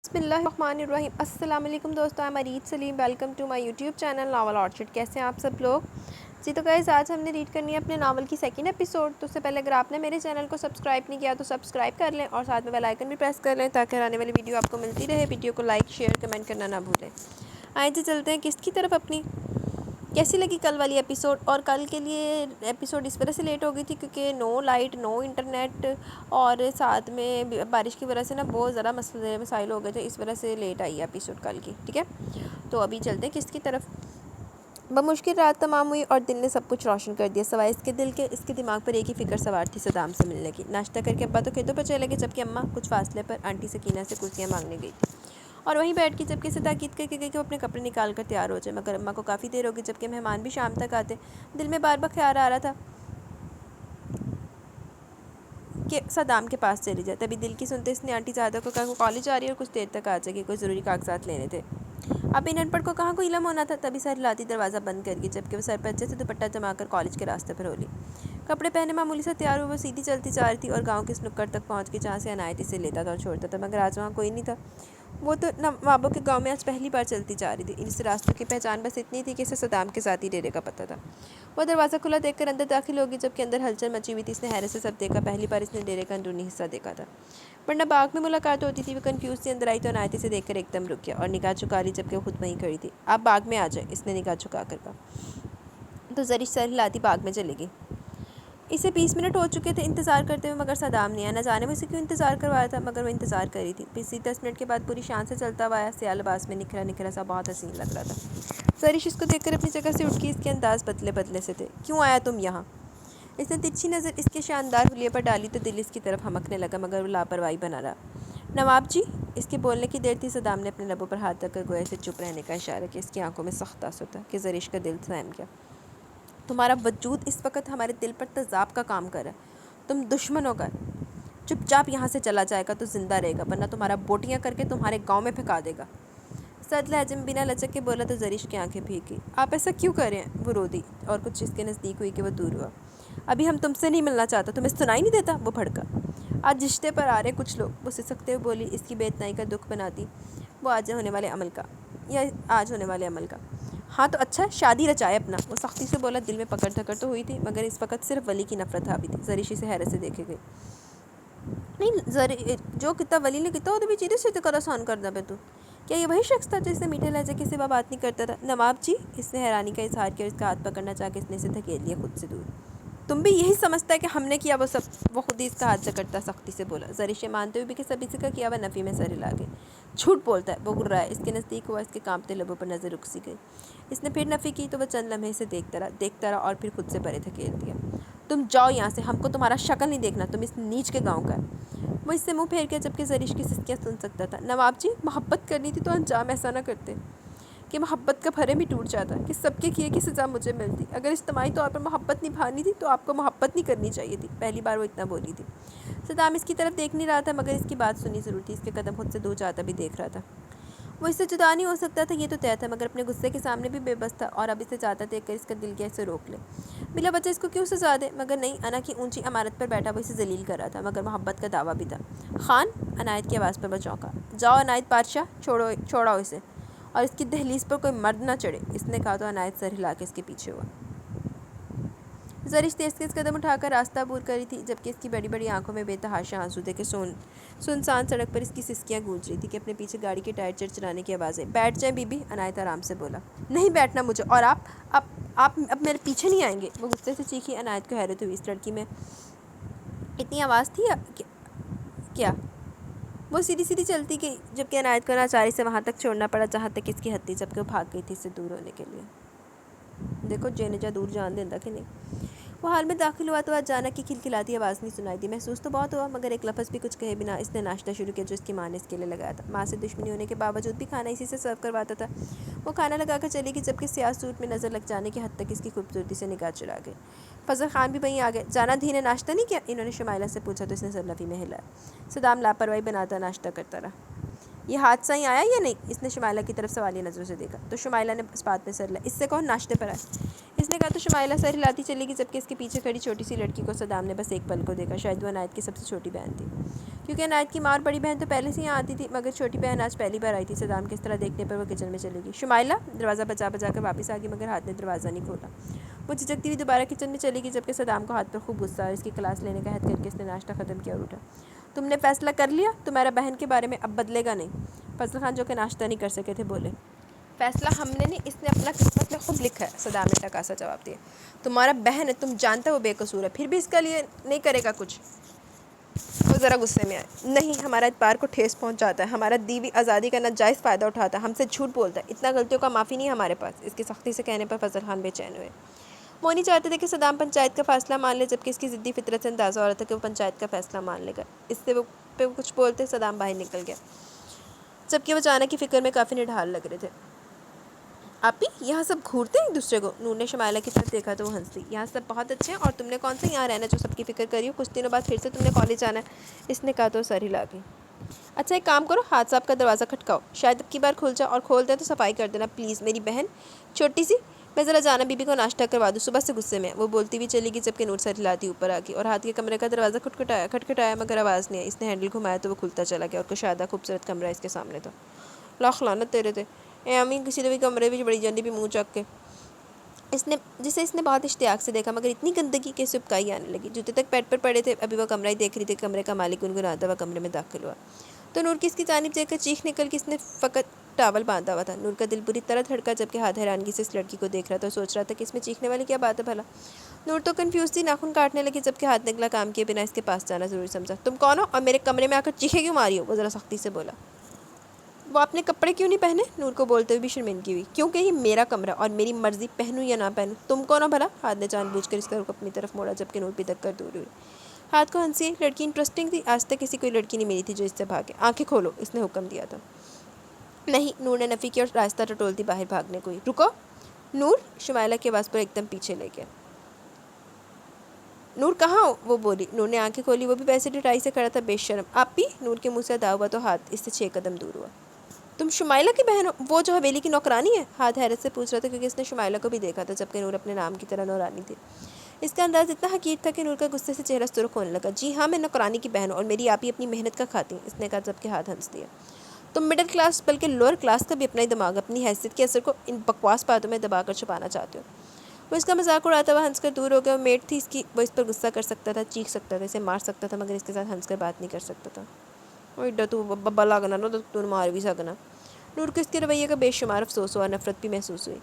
بسم اللہ الرحمن الرحیم۔ السلام علیکم دوستو، میں Murid Saleem, welcome to my YouTube channel novel orchard. کیسے ہیں آپ سب لوگ؟ جی تو گائز، آج ہم نے ریڈ کرنی ہے اپنے ناول کی سیکنڈ ایپیسوڈ۔ تو اس سے پہلے اگر آپ نے میرے چینل کو سبسکرائب نہیں کیا تو سبسکرائب کر لیں اور ساتھ میں بیل آئیکن بھی پریس کر لیں تاکہ آنے والی ویڈیو آپ کو ملتی رہے۔ ویڈیو کو لائک شیئر کمنٹ کرنا نہ بھولیں۔ آئیں جی چلتے ہیں قسط کی طرف اپنی۔ کیسی لگی کل والی ایپیسوڈ؟ اور کل کے لیے ایپیسوڈ اس وجہ سے لیٹ ہو گئی تھی کیونکہ نو لائٹ، نو انٹرنیٹ، اور ساتھ میں بارش کی وجہ سے نا بہت زیادہ مسائل ہو گئے تھے، اس وجہ سے لیٹ آئی ہے ایپیسوڈ کل کی، ٹھیک ہے؟ تو ابھی چلتے ہیں قسط کی طرف۔ بمشکل رات تمام ہوئی اور دل نے سب کچھ روشن کر دیا سوائے اس کے دل کے۔ اس کے دماغ پر ایک ہی فکر سوار تھی، صدام سے ملنے کی۔ ناشتہ کر کے ابا تو کھیتوں پر چلے گئے، جبکہ اماں کچھ فاصلے پر آنٹی سکینہ سے کرسیاں مانگنے گئی تھی اور وہیں بیٹھ کے جبکہ سے تاکید کر کے گئی کہ وہ اپنے کپڑے نکال کر تیار ہو جائے، مگر اماں کو کافی دیر ہوگی جبکہ مہمان بھی شام تک آتے۔ دل میں بار بار خیال آ رہا تھا کہ صدام کے پاس چلی جائے۔ تبھی دل کی سنتے اس نے آنٹی زادہ کو کہا وہ کالج آ رہی ہے اور کچھ دیر تک آ جائے گی، کوئی ضروری کاغذات لینے تھے۔ اب ان پڑھ کو کہاں کوئی علم ہونا تھا۔ تبھی سر ہلاتی دروازہ بند کر گئی جبکہ وہ سر پر اچھے سے دوپٹہ جما کر کالج کے راستے پر ہولی کپڑے پہنے معمولی سے تیار ہوئے وہ سیدھی چلتی جا رہی تھی اور گاؤں کے اس نکڑ تک پہنچ گئی جہاں سے عنایت اسے لیتا تھا اور چھوڑتا تھا، مگر آج وہاں کوئی نہیں تھا۔ وہ تو نوابوں کے گاؤں میں آج پہلی بار چلتی جا رہی تھی۔ اس راستوں کی پہچان بس اتنی تھی کہ اسے صدام کے ذاتی ڈیرے کا پتہ تھا۔ وہ دروازہ کھلا دیکھ کر اندر داخل ہوگی جبکہ اندر ہلچل مچی ہوئی تھی۔ اس نے حیرت سے سب دیکھا، پہلی بار اس نے ڈیرے کا اندرونی حصہ دیکھا تھا، ورنہ باغ میں ملاقات ہوتی تھی۔ وہ کنفیوز سی اندر آئی تو عنایت اسے دیکھ کر ایک دم رک گیا اور نگاہ چکا لی جبکہ وہ خود وہیں کھڑی تھی۔ آپ باغ میں آ جائیں، اس نے نگاہ چکا کر کہا۔ تو زرش سر ہلاتی باغ میں چلے گی۔ اسے 20 منٹ ہو چکے تھے انتظار کرتے ہوئے، مگر صدام نہیں آیا۔ نہ جانے وہ اسے کیوں انتظار کروایا تھا، مگر وہ انتظار کر رہی تھی۔ پھر 10 منٹ کے بعد پوری شان سے چلتا ہوا آیا، سیاہ لباس میں نکھرا نکھرا سا، بہت حسین لگ رہا تھا۔ زرش اس کو دیکھ کر اپنی جگہ سے اٹھ گئی، اس کے انداز بدلے بدلے سے تھے۔ کیوں آیا تم یہاں؟ اس نے ترچھی نظر اس کے شاندار حلیے پر ڈالی تو دل اس کی طرف ہمکنے لگا، مگر وہ لاپرواہی بنا رہا۔ نواب جی، اس کے بولنے کی دیر تھی۔ صدام نے اپنے لبوں پر ہاتھ رکھ کر گویا اسے چپ رہنے کا اشارہ کیا۔ اس کی آنکھوں میں سخت آنسو تھا کہ زرش کا دل سہم گیا۔ تمہارا وجود اس وقت ہمارے دل پر تیزاب کا کام کر رہا ہے۔ تم دشمن ہو کر چپ چاپ یہاں سے چلا جائے گا تو زندہ رہے گا، ورنہ تمہارا بوٹیاں کر کے تمہارے گاؤں میں پھینکا دے گا۔ سرد لہجے میں بنا لچک کے بولا تو زرش کی آنکھیں بھیگ گئی۔ آپ ایسا کیوں کر رہے ہیں؟ وہ رو دی اور کچھ اس کے نزدیک ہوئی کہ وہ دور ہوا۔ ابھی ہم تم سے نہیں ملنا چاہتا، تمہیں سنائی نہیں دیتا؟ وہ بھڑکا۔ آج رشتے پر آ رہے کچھ لوگ، وہ سسکتے ہوئے بولی، اس کی بے اتنائی کا دکھ بناتی وہ آج ہونے والے عمل کا۔ ہاں تو اچھا، شادی رچائے اپنا۔ وہ سختی سے بولا، دل میں پکڑ دھکڑ تو ہوئی تھی مگر اس وقت صرف ولی کی نفرت حاوی تھی۔ زرش اسے حیرت سے دیکھے گئی۔ نہیں جو کتا ولی نے کتا وہ تو بھی چیزیں سے کر آسان کر دا پہ تو کیا یہ وہی شخص تھا جس سے میٹھے لہجے کے سوا بات نہیں کرتا تھا؟ نواب جی، اس نے حیرانی کا اظہار کیا اور اس کا ہاتھ پکڑنا چاہ کے اس نے اسے دھکیل لیا خود سے دور۔ تم بھی یہی سمجھتا ہے کہ ہم نے کیا وہ سب؟ وہ خود ہی اس کا ہاتھ جکڑتا سختی سے بولا۔ زرش یہ مانتے ہوئے بھی کہ سب اسی کا کیا وہ نفی میں سر ہلا گئی۔ جھوٹ بولتا ہے، وہ گررایا۔ اس کے نزدیک ہوا، اس کے کانپتے لبوں پر نظر رک سی گئی۔ اس نے پھر نفی کی تو وہ چند لمحے اسے دیکھتا رہا اور پھر خود سے پرے دھکیل دیا۔ تم جاؤ یہاں سے، ہم کو تمہارا شکل نہیں دیکھنا، تم اس نیچ کے گاؤں کا ہے۔ وہ اس سے منہ پھیر گیا جبکہ زرش کی سسکیاں سن سکتا تھا۔ نواب جی، محبت کرنی تھی تو انجام ایسا نہ کرتے کہ محبت کا بھرم ہی ٹوٹ جاتا، کہ سب کے کیے کی سزا مجھے ملتی۔ اگر اجتماعی طور پر محبت نبھانی تھی تو آپ کو محبت نہیں کرنی چاہیے تھی۔ پہلی بار وہ اتنا بولی تھی۔ صدام اس کی طرف دیکھ نہیں رہا تھا مگر اس کی بات سنی ضرور تھی۔ اس کے قدم خود سے دور جاتا بھی دیکھ رہا تھا۔ وہ اس سے جدا نہیں ہو سکتا تھا، یہ تو طے تھا، مگر اپنے غصے کے سامنے بھی بے بس تھا اور اب اسے جاتا دیکھ کر اس کا دل کیا اسے روک لے، بلا وجہ اس کو کیوں سزا دے؟ مگر نہیں، انا کی اونچی عمارت پر بیٹھا وہ اسے ذلیل کر رہا تھا، مگر محبت کا دعویٰ بھی تھا۔ خان، عنایت کی آواز پر وہ چونکا۔ جاؤ عنایت بادشاہ، چھوڑاؤ اسے، اور اس کی دہلیز پر کوئی مرد نہ چڑھے، اس نے کہا تو عنایت سر ہلا کے اس کے پیچھے ہوا۔ زرش تیز تیز قدم اٹھا کر راستہ عبور کر رہی تھی جبکہ اس کی بڑی بڑی آنکھوں میں بے تحاشا آنسو تھے کہ سنسان سڑک پر اس کی سسکیاں گونج رہی تھی کہ اپنے پیچھے گاڑی کے ٹائر چرچرانے کی آوازیں۔ بیٹھ جائیں بی بی، عنایت آرام سے بولا۔ نہیں بیٹھنا مجھے، اور آپ اب میرے پیچھے نہیں آئیں گے؟ وہ غصے سے چیخی۔ عنایت کو حیرت ہوئی، اس لڑکی میں اتنی آواز تھی کیا؟ وہ سیدھی سیدھی چلتی گئی جبکہ عنایت کو ناچاری سے وہاں تک چھوڑنا پڑا جہاں تک اس کی حد تھی، جبکہ وہ بھاگ گئی تھی اس سے دور ہونے کے لیے۔ دیکھو جینے جا دور جان دیندا کہ نہیں۔ وہ حال میں داخل ہوا تو اچانک کی کھلکھلاتی آواز نہیں سنائی دی۔ محسوس تو بہت ہوا مگر ایک لفظ بھی کچھ کہے بنا اس نے ناشتہ شروع کیا جو اس کی ماں نے اس کے لیے لگایا تھا۔ ماں سے دشمنی ہونے کے باوجود بھی کھانا اسی سے سرو کرواتا تھا۔ وہ کھانا لگا کر چلی گئی جبکہ سیاہ سوٹ میں نظر لگ جانے کی حد تک اس کی خوبصورتی سے نگاہ چرا گئی۔ فضل خان بھی وہیں آ گئے۔ جانا دھی نے ناشتہ نہیں کیا؟ انہوں نے شمائلہ سے پوچھا تو اس نے سر نفی میں ہلایا۔ صدام لاپرواہی بناتا ناشتہ کرتا رہا۔ یہ حادثہ ہی آیا یا نہیں؟ اس نے شمائلہ کی طرف سوالیہ نظروں سے دیکھا تو شمائلہ نے اس بات میں سر ہلایا۔ اس سے کون ناشتے پر آئے؟ اس نے کہا تو شمائلہ سر ہلاتی چلی گئی جبکہ اس کے پیچھے کھڑی چھوٹی سی لڑکی کو صدام نے بس ایک پل کو دیکھا، شاید وہ عنایت کی سب سے چھوٹی بہن تھی۔ کیونکہ عنایت کی ماں اور بڑی بہن تو پہلے سے یہاں آتی تھی، مگر چھوٹی بہن آج پہلی بار آئی تھی۔ صدام کس طرح دیکھنے پر وہ کچن میں چلے گی۔ شمائلہ دروازہ بجا بجا کر واپس آ گئی، مگر ہاتھ نے دروازہ نہیں کھولا۔ وہ جھجکتی ہوئی دوبارہ کچن میں چلی گئی، جبکہ صدام کو ہاتھ پر خوب غصہ آیا۔ اس کی کلاس لینے کا عہد کر کے اس نے ناشتہ ختم کیا اور اٹھا۔ تم نے فیصلہ کر لیا؟ تمہارا بہن کے بارے میں اب بدلے گا نہیں؟ فضل خان جو کہ ناشتہ نہیں کر سکے تھے بولے۔ فیصلہ ہم نے نہیں، اس نے اپنا قسمت میں خود لکھا ہے، صدام نے ٹکاسا جواب دیا۔ تمہارا بہن ہے، تم جانتا وہ بے قصور ہے، پھر بھی اس کا لیے نہیں کرے گا کچھ۔ وہ ذرا غصے میں آئے۔ نہیں، ہمارا اعتبار کو ٹھیس پہنچاتا ہے، ہمارا دیوی آزادی کا ناجائز فائدہ اٹھاتا ہے، ہم سے جھوٹ بولتا ہے، اتنا غلطیوں کا معافی نہیں ہے ہمارے پاس۔ اس کی سختی سے کہنے پر فضل خان بے چین ہوئے۔ وہ نہیں چاہتے تھے کہ صدام پنچایت کا فیصلہ مان لے، جبکہ اس کی ضدی فطرت سے اندازہ ہو رہا تھا کہ وہ پنچایت کا فیصلہ مان لے گا۔ اس سے وہ کچھ بولتے صدام باہر نکل گیا، جبکہ وہ جانے کی فکر میں کافی نڈھال لگ رہے تھے۔ آپی یہاں سب گھورتے ہیں ایک دوسرے کو؟ نور نے شمائلہ کی طرف دیکھا تو وہ ہنس دی۔ یہاں سب بہت اچھے ہیں، اور تم نے کون سا یہاں رہنا جو سب کی فکر کری ہو؟ کچھ دنوں بعد پھر سے تم نے کالج جانا ہے، اس نے کہا تو سر ہلا گئی۔ اچھا ایک کام کرو، ہاتھ صاحب کا دروازہ کھٹکاؤ، شاید اب کی بار کھل جائے، اور کھول دیں تو صفائی کر دینا پلیز، میری بہن چھوٹی سی۔ میں ذرا جانا بی بی کو ناشتہ کروا دوں، صبح سے غصے میں ہے۔ وہ بولتی ہوئی چلی گئی، جبکہ نور سر ہلاتی اوپر آ گئی اور ہاتھ کے کمرے کا دروازہ کھٹکھٹایا، مگر آواز نہیں آئی۔ اس نے ہینڈل گھمایا تو وہ کھلتا چلا گیا، اور کشادہ خوبصورت کمرہ اس کے سامنے تھا۔ لاکھ لعنت تیرے تے، اے امی کسی نے بھی کمرے میں بڑی جانی بھی منہ چک کے، جسے اس نے بہت اشتیاق سے دیکھا، مگر اتنی گندگی کہ اسے اپکائی آنے لگی۔ جوتے تک پیٹ پر پڑے تھے، ابھی وہ کمرہ ہی دیکھ رہی تھی، کمرے کا مالک گنگناتا ہوا کمرے میں داخل ہوا تو نور کی اس کی جانب دیکھ کر چیخ نکل کے اس نے فقط ٹاول باندھا ہوا تھا۔ نور کا دل بری طرح دھڑکا، جبکہ ہاتھ حیرانگی سے اس لڑکی کو دیکھ رہا تھا اور سوچ رہا تھا کہ اس میں چیخنے والی کیا بات ہے بھلا۔ نور تو کنفیوز تھی، ناخن کاٹنے لگی، جبکہ ہاتھ نکلا کام کیے بنا اس کے پاس جانا ضروری سمجھا۔ تم کون ہو اور میرے کمرے میں آ کر چیخیں کیوں ماری ہو؟ وہ ذرا سختی سے بولا۔ وہ اپنے کپڑے کیوں نہیں پہنے؟ نور کو بولتے ہوئے بھی شرمندگی ہوئی۔ کیونکہ یہ میرا کمرہ اور میری مرضی، پہنوں یا نہ پہنوں۔ تم کون ہو بھلا؟ ہاتھ نے جان بوجھ کر اس کا رخ اپنی طرف موڑا، جبکہ نور پدک کر دور ہوئی۔ ہاتھ کو ہنسی، لڑکی انٹرسٹنگ تھی، آج تک کسی کوئی لڑکی نہیں ملی تھی جو اس سے بھاگے۔ آنکھیں کھولو، اس نے حکم دیا تھا۔ نہیں، نور نے نفی کی اور راستہ ٹٹولتی باہر بھاگنے کو ہوئی۔ رکو نور، شمائلہ کی آواز پر ایک دم پیچھے لے گیا۔ نور کہاں ہو؟ وہ بولی۔ نور نے آنکھیں کھولی، وہ بھی ویسے ڈٹائی سے کھڑا تھا، بے شرم۔ آپی؟ نور کے منہ سے ادا ہوا تو ہاتھ اس سے 6 قدم دور ہوا۔ تم شمائلہ کی بہن ہو، وہ جو حویلی کی نوکرانی ہے؟ ہاتھ حیرت سے پوچھ رہا تھا، کیونکہ اس نے شمائلہ کو بھی دیکھا تھا، جبکہ نور اپنے نام کی طرح نورانی تھی۔ اس کا انداز اتنا حقیر تھا کہ نور کا غصے سے چہرہ سرخ ہونے لگا۔ جی ہاں، میں نوکرانی کی بہن ہوں، اور میری آپی اپنی محنت کا کھاتی ہیں، اس نے کہا، جبکہ ہاتھ ہنس دیا۔ تم مڈل کلاس بلکہ لوور کلاس کا بھی اپنا ہی دماغ، اپنی حیثیت کے اثر کو ان بکواس باتوں میں دبا کر چھپانا چاہتے ہو۔ وہ اس کا مذاق اڑاتا ہوا ہنس کر دور ہو گیا۔ وہ میٹ تھی اس کی، وہ اس پر غصہ کر سکتا تھا، چیخ سکتا تھا، اسے مار سکتا تھا، مگر اس کے ساتھ ہنس کر بات نہیں کر سکتا تھا۔ وہ ایڈا تو ببا لگنا نا، تو مار بھی سکنا۔ نور کو اس کے رویے کا بے شمار افسوس ہوا اور نفرت بھی محسوس ہوئی۔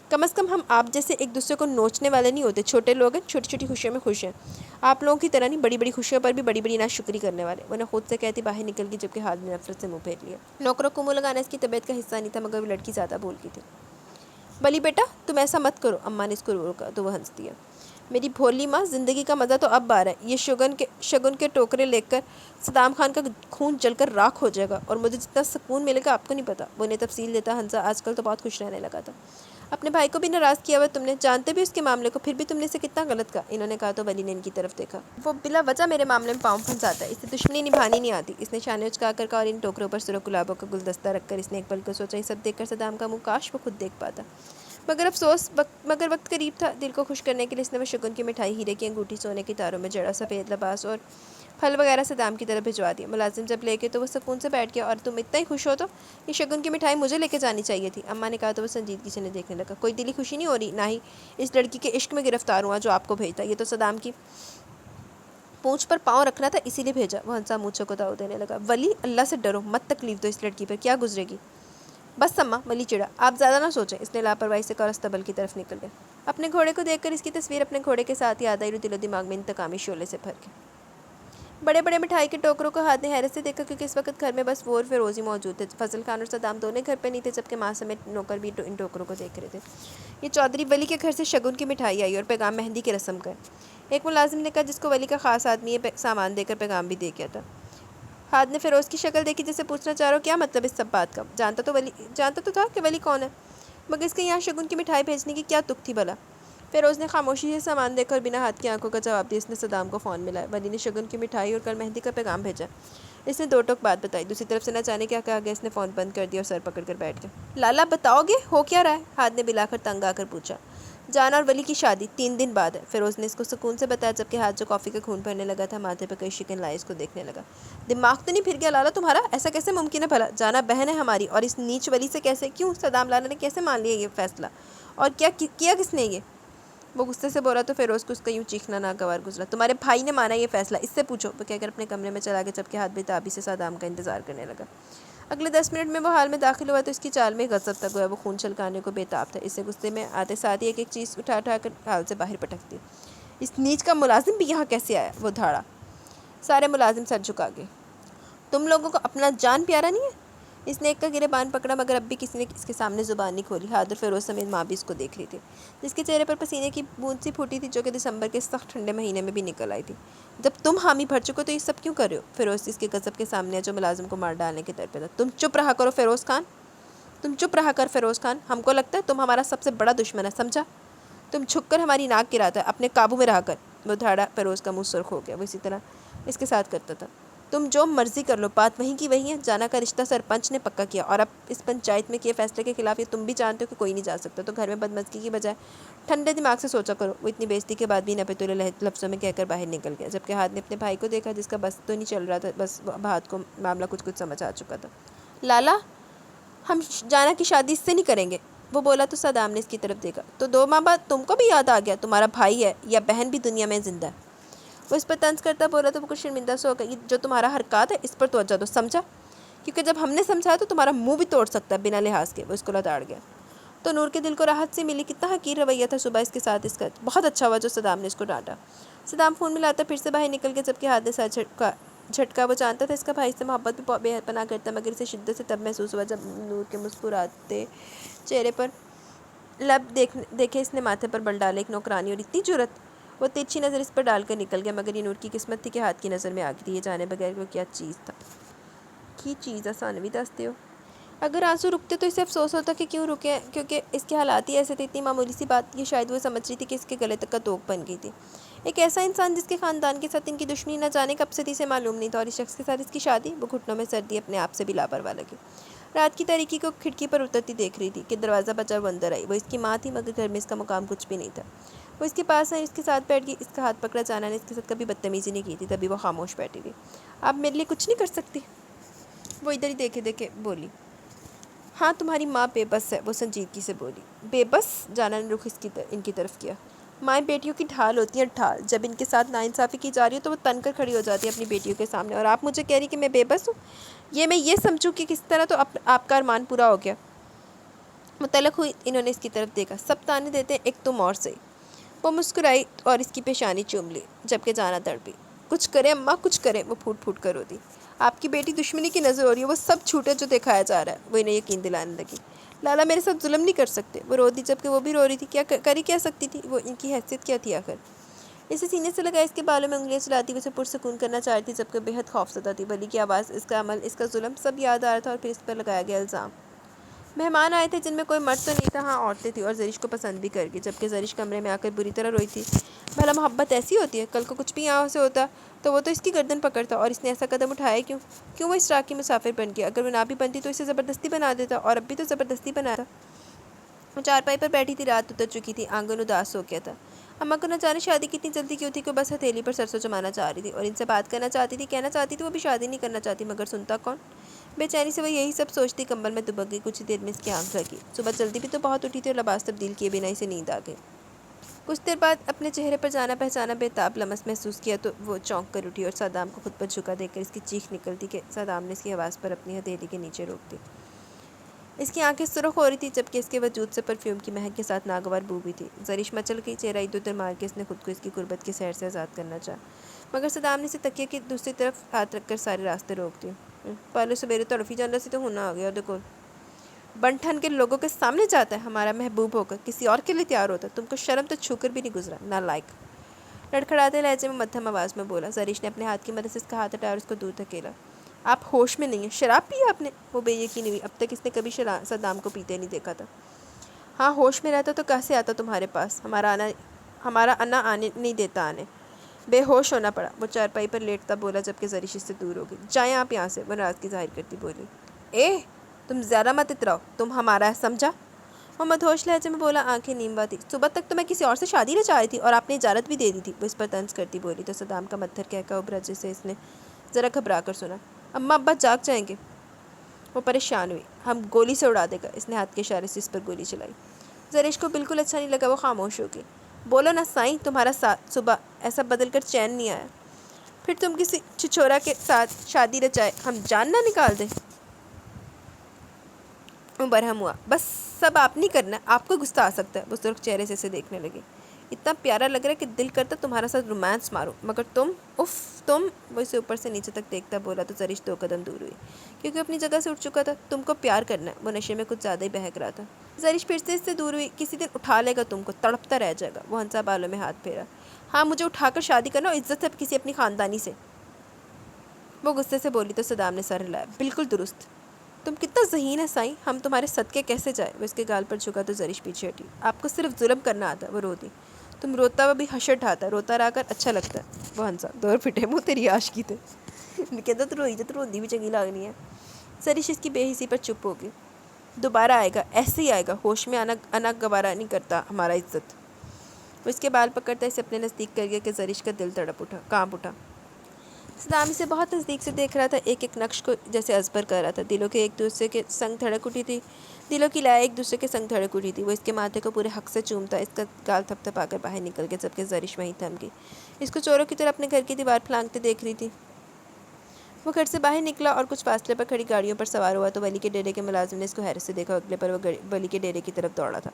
کم از کم ہم آپ جیسے ایک دوسرے کو نوچنے والے نہیں ہوتے، چھوٹے لوگ ہیں، چھوٹی چھوٹی خوشیوں میں خوش ہیں، آپ لوگوں کی طرح نہیں، بڑی بڑی خوشیوں پر بھی بڑی بڑی ناشکری کرنے والے۔ وہ نے خود سے کہتی باہر نکل گئی، جبکہ ہاتھ نے نفرت سے منہ پھیر لیا۔ نوکروں کو منہ لگانا اس کی طبیعت کا حصہ نہیں تھا، مگر وہ لڑکی زیادہ بول گئی تھی۔ بلی بیٹا تم ایسا مت کرو، اماں نے اس کو روکا تو وہ ہنس دیا۔ میری بھولی ماں، زندگی کا مزہ تو اب آ رہا ہے۔ یہ شگن کے ٹوکرے لے کر صدام خان کا خون جل کر راکھ ہو جائے گا، اور مجھے جتنا سکون ملے گا آپ کو نہیں پتا۔ وہ نے تفصیل دیتا ہنسا، آج کل تو بہت خوش رہنے لگا تھا۔ اپنے بھائی کو بھی ناراض کیا ہوا تم نے، جانتے بھی اس کے معاملے کو، پھر بھی تم نے اسے کتنا غلط کہا، انہوں نے کہا تو ولی نے ان کی طرف دیکھا۔ وہ بلا وجہ میرے معاملے میں پاؤں پھنساتا ہے، اسے دشمنی نبھانی نہیں آتی۔ اس نے شانے اچکا کر کہا، اور ان ٹوکروں پر سرخ گلابوں کا گلدستہ رکھ کر اس نے ایک پل کو سوچا، یہ سب دیکھ کر صدام کا منہ کاش وہ خود دیکھ پاتا۔ مگر وقت قریب تھا۔ دل کو خوش کرنے کے لیے اس نے وہ شگن کی مٹھائی، ہیرے کی انگوٹھی، سونے کے تاروں میں جڑا سفید لباس اور پھل وغیرہ صدام کی طرف بھجوا دیا۔ ملازم جب لے کے تو وہ سکون سے بیٹھ گیا۔ اور تم اتنا ہی خوش ہو تو یہ شگن کی مٹھائی مجھے لے کے جانی چاہیے تھی، اماں نے کہا تو وہ سنجیدگی سے انہیں دیکھنے لگا۔ کوئی دلی خوشی نہیں ہو رہی، نہ ہی اس لڑکی کے عشق میں گرفتار ہوا جو آپ کو بھیجتا، یہ تو صدام کی پونچھ پر پاؤں رکھنا تھا، اسی لیے بھیجا۔ وہ ہنسا منہ کو داؤ دینے لگا۔ ولی اللہ سے ڈرو مت، تکلیف دو اس لڑکی پر، کیا گزرے گی؟ بس اماں، ولی چڑا، آپ زیادہ نہ سوچیں، اس نے لاپرواہی سے کہا اور استبل کی طرف نکل گیا۔ اپنے گھوڑے کو دیکھ کر اس کی تصویر اپنے گھوڑے کے ساتھ یاد آئی، دل و دماغ میں انتقامی شعلے سے بھر گئی۔ بڑے بڑے مٹھائی کے ٹوکروں کو ہاتھ نے حیرت سے دیکھا، کیونکہ اس وقت گھر میں بس وہ اور فیروز ہی موجود تھے۔ فضل خان اور صدام دونوں گھر پہ نہیں تھے، جبکہ ماں سمیت نوکر بھی ان ٹوکروں کو دیکھ رہے تھے۔ یہ چودھری ولی کے گھر سے شگن کی مٹھائی آئی، اور پیغام مہندی کی رسم کا ہے، ایک ملازم نے کہا، جس کو ولی کا خاص آدمی ہے سامان دے کر پیغام بھی دے گیا تھا۔ ہاتھ نے فیروز کی شکل دیکھی، جسے پوچھنا چاہ رہا ہو کیا مطلب اس سب بات کا۔ جانتا تو تھا کہ ولی کون ہے، مگر اس کے یہاں شگن کی مٹھائی بھیجنے کی کیا تک تھی بھلا۔ فیروز نے خاموشی سے سامان دیکھا اور بنا ہاتھ کی آنکھوں کا جواب دیا۔ اس نے صدام کو فون ملایا۔ ولی نے شگن کی مٹھائی اور کل مہندی کا پیغام بھیجا، اس نے 2 ٹوک بات بتائی۔ دوسری طرف سے نہ جانے کیا کہا گیا، اس نے فون بند کر دیا اور سر پکڑ کر بیٹھ گیا۔ لالا بتاؤ گے ہو کیا رہا ہے؟ ہاتھ نے بلا کر تنگ آ کر پوچھا۔ جانا اور ولی کی شادی 3 دن بعد ہے، فیروز نے اس کو سکون سے بتایا، جبکہ ہاتھ جو کافی کا خون بھرنے لگا تھا ماتھے پہ کئی شکن لائے اس کو دیکھنے لگا۔ دماغ تو نہیں پھر گیا لالا تمہارا؟ ایسا کیسے ممکن ہے بھلا؟ جانا بہن ہے ہماری، اور اس نیچ ولی سے کیسے؟ کیوں صدام لالا نے کیسے مان لیا یہ فیصلہ؟ اور کیا کس نے یہ؟ وہ غصے سے بولا تو فیروز کو اس کا یوں چیخنا ناگوار گزرا۔ تمہارے بھائی نے مانا یہ فیصلہ، اس سے پوچھو، وہ کہہ کر اپنے کمرے میں چلا گیا، جبکہ ہاتھ بےتابی سے صدام کا انتظار کرنے لگا۔ اگلے 10 منٹ میں وہ حال میں داخل ہوا تو اس کی چال میں غضب تھا، گویا وہ خون چھلکانے کو بےتاب تھا۔ اسے غصے میں آتے ساتھ ہی ایک چیز اٹھا کر حال سے باہر پٹکتی۔ اس نیچ کا ملازم بھی یہاں کیسے آیا؟ وہ دھاڑا۔ سارے ملازم سر جھکا گئے۔ تم لوگوں کو اپنا جان پیارا نہیں ہے؟ اس نے ایک کا گریبان پکڑا، مگر اب بھی کسی نے اس کے سامنے زبان نہیں کھولی۔ حاضر فیروز سمیت ماں بھی اس کو دیکھ رہی تھی، جس کے چہرے پر پسینے کی بوند سی پھوٹی تھی، جو کہ دسمبر کے سخت ٹھنڈے مہینے میں بھی نکل آئی تھی۔ جب تم حامی بھر چکو تو یہ سب کیوں کر رہے ہو؟ فیروز اس کے غضب کے سامنے جو ملازم کو مار ڈالنے کے در پہ تھا۔ تم چپ رہا کرو فیروز خان، تم چپ رہا کر فیروز خان، ہم کو لگتا ہے تم ہمارا سب سے بڑا دشمن ہے، سمجھا؟ تم جھک کر ہماری ناک گراتا ہے، اپنے قابو میں رہا کر۔ وہ دھاڑا فیروز کا منہ سرخ ہو گیا، وہ اسی طرح اس کے ساتھ کرتا تھا۔ تم جو مرضی کر لو، بات وہیں کی وہیں ہے۔ جانا کا رشتہ سرپنچ نے پکا کیا، اور اب اس پنچایت میں کیے فیصلے کے خلاف یہ تم بھی جانتے ہو کہ کوئی نہیں جا سکتا، تو گھر میں بدمزگی کی بجائے ٹھنڈے دماغ سے سوچا کرو۔ وہ اتنی بےعزتی کے بعد بھی نپے لفظوں میں کہہ کر باہر نکل گیا، جبکہ ہاتھ نے اپنے بھائی کو دیکھا، جس کا بس تو نہیں چل رہا تھا، بس اب ہاتھ کو معاملہ کچھ سمجھ آ چکا تھا۔ لالا، ہم جانا کی شادی اس سے نہیں کریں گے، وہ بولا تو صدام نے اس کی طرف دیکھا۔ تو 2 ماہ بعد تم کو بھی یاد آ گیا تمہارا بھائی ہے یا بہن بھی دنیا میں زندہ ہے؟ وہ اس پر طنز کرتا بولا تو وہ کچھ شرمندہ سے ہو گئی۔ جو تمہارا حرکات ہے اس پر توجہ دو، سمجھا؟ کیونکہ جب ہم نے سمجھایا تو تمہارا منہ بھی توڑ سکتا ہے بنا لحاظ کے۔ وہ اس کو لتاڑ گیا تو نور کے دل کو راحت سے ملی۔ کتنا حقیر رویہ تھا صبح اس کے ساتھ اس کا۔ بہت اچھا ہوا جو صدام نے اس کو ڈانٹا۔ صدام فون میں لاتا پھر سے باہر نکل گیا، جبکہ ہاتھ نے سر جھٹکا۔ وہ جانتا تھا اس کا بھائی سے محبت بھی بے پناہ کرتا، مگر اسے شدت سے تب محسوس ہوا جب نور کے مسکراتے چہرے پر لب دیکھے اس نے ماتھے پر بل ڈالے۔ ایک نوکرانی اور اتنی جرأت! وہ ترچھی نظر اس پر ڈال کر نکل گیا، مگر یہ نور کی قسمت تھی کہ ہاتھ کی نظر میں آ گئی تھی، یہ جانے بغیر وہ کیا چیز تھا۔ کی چیز ثانوی دستے ہو؟ اگر آنسو رکتے تو اسے افسوس ہوتا کہ کیوں رکے، کیونکہ اس کے حالات ہی ایسے تھے۔ اتنی معمولی سی بات یہ شاید وہ سمجھ رہی تھی کہ اس کے گلے تک کا توق بن گئی تھی۔ ایک ایسا انسان جس کے خاندان کے ساتھ ان کی دشمنی نہ جانے کب سے تھی اسے معلوم نہیں تھا، اور اس شخص کے ساتھ اس کی شادی! وہ گھٹنوں میں سر دیے اپنے آپ سے بھی لاپرواہ لگی۔ رات کی تاریکی کو کھڑکی پر اترتی دیکھ رہی تھی کہ دروازہ بجا، وہ اندر آئی۔ وہ اس کی ماں تھی، مگر گھر میں اس کا مقام کچھ بھی نہیں تھا۔ وہ اس کے پاس آئی، اس کے ساتھ بیٹھ گئی، اس کا ہاتھ پکڑا۔ جانا نے اس کے ساتھ کبھی بدتمیزی نہیں کی تھی، تبھی وہ خاموش بیٹھی تھی۔ آپ میرے لیے کچھ نہیں کر سکتی؟ وہ ادھر ہی دیکھے بولی۔ ہاں تمہاری ماں بے بس ہے، وہ سنجیدگی سے بولی۔ بے بس؟ جانا نے رخ ان کی طرف کیا۔ مائیں بیٹیوں کی ڈھال ہوتی ہیں، ڈھال۔ جب ان کے ساتھ ناانصافی کی جا رہی ہو تو وہ تن کر کھڑی ہو جاتی ہے اپنی بیٹیوں کے سامنے، اور آپ مجھے کہہ رہی کہ میں بے بس ہوں؟ میں یہ سمجھوں کہ کس طرح تو آپ کا ارمان پورا ہو گیا۔ متعلق ہوئی انہوں نے اس کی طرف دیکھا۔ سب تانے دیتے ہیں، ایک تم اور صحیح۔ وہ مسکرائی اور اس کی پیشانی چوم لی، جبکہ جانا تڑپی۔ کچھ کریں اماں، کچھ کریں، وہ پھوٹ پھوٹ کر روتی۔ آپ کی بیٹی دشمنی کی نظر ہو رہی ہے، وہ سب جھوٹ ہے جو دکھایا جا رہا ہے، وہ انہیں یقین دلانے لگی۔ لالا میرے ساتھ ظلم نہیں کر سکتے، وہ رو دی، جبکہ وہ بھی رو رہی تھی۔ کیا سکتی تھی وہ؟ ان کی حیثیت کیا تھی آخر؟ اسے سینے سے لگا، اس کے بالوں میں انگلیاں چلاتی وہ اسے پرسکون کرنا چاہ رہی تھی، جبکہ بے حد خوفزدہ تھی۔ ولی کی آواز، اس کا عمل، اس کا ظلم، سب یاد آ رہا تھا، اور پھر اس پر لگایا گیا الزام۔ مہمان آئے تھے جن میں کوئی مرد تو نہیں تھا، ہاں عورتیں تھیں، اور زرش کو پسند بھی کر گئی، جبکہ زرش کمرے میں آ کر بری طرح روئی تھی۔ بھلا محبت ایسی ہوتی ہے؟ کل کو کچھ بھی یہاں سے ہوتا تو وہ تو اس کی گردن پکڑتا، اور اس نے ایسا قدم اٹھایا کیوں وہ اس راہ کی مسافر بن گیا؟ اگر وہ نہ بھی بنتی تو اسے زبردستی بنا دیتا، اور اب بھی تو زبردستی بنا تھا۔ وہ چارپائی پر بیٹھی تھی، رات اتر چکی تھی، آنگن اداس ہو گیا تھا۔ اماں کو نہ جانے شادی کی اتنی جلدی کیوں تھی کہ وہ بس ہتھیلی پر سرسوں جمانا چاہ رہی تھی، اور ان سے بات کرنا چاہتی تھی، کہنا چاہتی تھی وہ بھی شادی نہیں کرنا چاہتی، مگر سنتا کون؟ بے چینی سے وہ یہی سب سوچتی کمبل میں دبک گئی۔ کچھ دیر میں اس کی آنکھ لگی۔ صبح جلدی بھی تو بہت اٹھی تھی، اور لباس تبدیل کیے بنا اسے نیند آ گئی۔ کچھ دیر بعد اپنے چہرے پر جانا پہچانا بےتاب لمس محسوس کیا تو وہ چونک کر اٹھی، اور صدام کو خود پر جھکا دیکھ کر اس کی چیخ نکلتی کہ صدام نے اس کی آواز پر اپنی ہتھیلی کے نیچے روک دی۔ اس کی آنکھیں سرخ ہو رہی تھی، جبکہ اس کے وجود سے پرفیوم کی مہک کے ساتھ ناگوار بو بھی تھی۔ زرش مچل گئی، چہرہ ادھر ادھر مار کے اس نے خود کو اس کی قربت کی سحر سے آزاد کرنا چاہا، مگر صدام نے اسے تکیے کی دوسری طرف ہاتھ رکھ کر سارے راستے روک دیے۔ پہلے سویرے تڑفی جانا سی تو ہونا آ گیا، دیکھو بن ٹھن کے لوگوں کے سامنے جاتا ہے، ہمارا محبوب ہو کر کسی اور کے لیے تیار ہوتا ہے، تم کو شرم تو چھو کر بھی نہیں گزرا، نالائق! لڑکھڑاتے لہجے میں مدھم آواز میں بولا۔ زرش نے اپنے ہاتھ کی مدد سے اس کا ہاتھ ہٹایا اور اس کو دور دھکیلا۔ آپ ہوش میں نہیں ہیں، شراب پیا آپ نے؟ وہ بے یقینی ہوئی، اب تک اس نے کبھی صدام کو پیتے نہیں دیکھا تھا۔ ہاں ہوش میں رہتا تو کیسے آتا تمہارے پاس؟ ہمارا انا آنے نہیں دیتا آنے۔ بے ہوش ہونا پڑا، وہ چارپائی پر لیٹتا بولا، جبکہ زرش اس سے دور ہو گئی۔ جائیں آپ یہاں سے، وہ ناراضگی ظاہر کرتی بولی۔ تم زیادہ مت اتراؤ، تم ہمارا ہے، سمجھا؟ وہ مدہوش لہجے میں بولا، آنکھیں نیم تھی۔ صبح تک تو میں کسی اور سے شادی رچا رہی تھی اور آپ نے اجازت بھی دے دی تھی، وہ اس پر طنز کرتی بولی تو صدام کا متھر کہہ ابھرا جسے اس نے ذرا گھبرا کر سنا۔ اماں ابا جاگ جائیں گے۔ وہ پریشان ہوئی۔ ہم گولی سے اڑا دے گا۔ اس نے ہاتھ کے اشارے سے اس پر گولی چلائی۔ زریش کو بالکل اچھا نہیں لگا، وہ خاموش ہو گئی۔ بولو نا سائیں، تمہارا ساتھ صبح ایسا بدل کر چین نہیں آیا۔ پھر تم کسی چھچورا کے ساتھ شادی رچائے ہم جان نہ نکال دیں۔ وہ برہم ہوا۔ بس سب آپ نہیں کرنا، آپ کو غصہ آ سکتا ہے۔ وہ سرخ چہرے سے اسے دیکھنے لگی۔ اتنا پیارا لگ رہا ہے کہ دل کرتا تمہارا ساتھ رومانس مارو، مگر تم تم وہ اسے اوپر سے نیچے تک دیکھتا بولا تو زریش 2 قدم دور ہوئی، کیونکہ اپنی جگہ سے اٹھ چکا تھا۔ تم کو پیار کرنا ہے۔ وہ نشے میں کچھ زیادہ ہی بہک رہا تھا۔ زریش پھر سے اس سے دور ہوئی۔ کسی دن اٹھا لے گا تم کو، تڑپتا رہ جائے گا۔ وہ ہنسا بالوں میں ہاتھ پھیرا۔ ہاں مجھے اٹھا کر شادی کرنا اور عزت سے کسی اپنی خاندانی سے۔ وہ غصے سے بولی تو صدام نے سر ہلایا۔ بالکل درست۔ تم کتنا ذہین ہے سائیں، ہم تمہارے صدقے کیسے جائے۔ وہ اس کے گال پر جھکا تو زریش پیچھے ہٹی۔ آپ کو صرف ظلم کرنا آتا ہے۔ وہ رو دی۔ تم روتا ہوا بھی حشر ڈھاتا ہے، روتا رہا کر اچھا لگتا ہے۔ وہ ہنسا۔ دور پھٹے منہ تیری عاشقی تھے۔ کہتا تو روئی تو روندی بھی چنگی لگنی ہے۔ زریش اس کی بے حسی پر چپ ہو گئی۔ دوبارہ آئے گا، ایسے ہی آئے گا، ہوش میں آنا گوارا نہیں کرتا ہمارا عزت۔ وہ اس کے بال پکڑتا اسے اپنے نزدیک کر گیا کہ زریش کا دل کانپ اٹھا۔ صدام اسے بہت نزدیک سے دیکھ رہا تھا، ایک ایک نقش کو جیسے ازبر کر رہا تھا۔ دلوں کے ایک دوسرے کے سنگ دھڑک اٹھی تھی، دلوں کی لائیں ایک دوسرے کے سنگ دھڑک اٹھی تھی۔ وہ اس کے ماتھے کو پورے حق سے چومتا، اس کا گال تھپ تھپا کر باہر نکل گیا جبکہ زریش وہیں تھم گئی، اس کو چوروں کی طرح اپنے گھر کی دیوار پھلانگتے دیکھ رہی تھی۔ وہ گھر سے باہر نکلا اور کچھ فاصلے پر کھڑی گاڑیوں پر سوار ہوا تو ولی کے ڈیرے کے ملازم نے اس کو حیرت سے دیکھا۔ اگلے پر وہ ولی کے ڈیرے کی طرف دوڑا تھا۔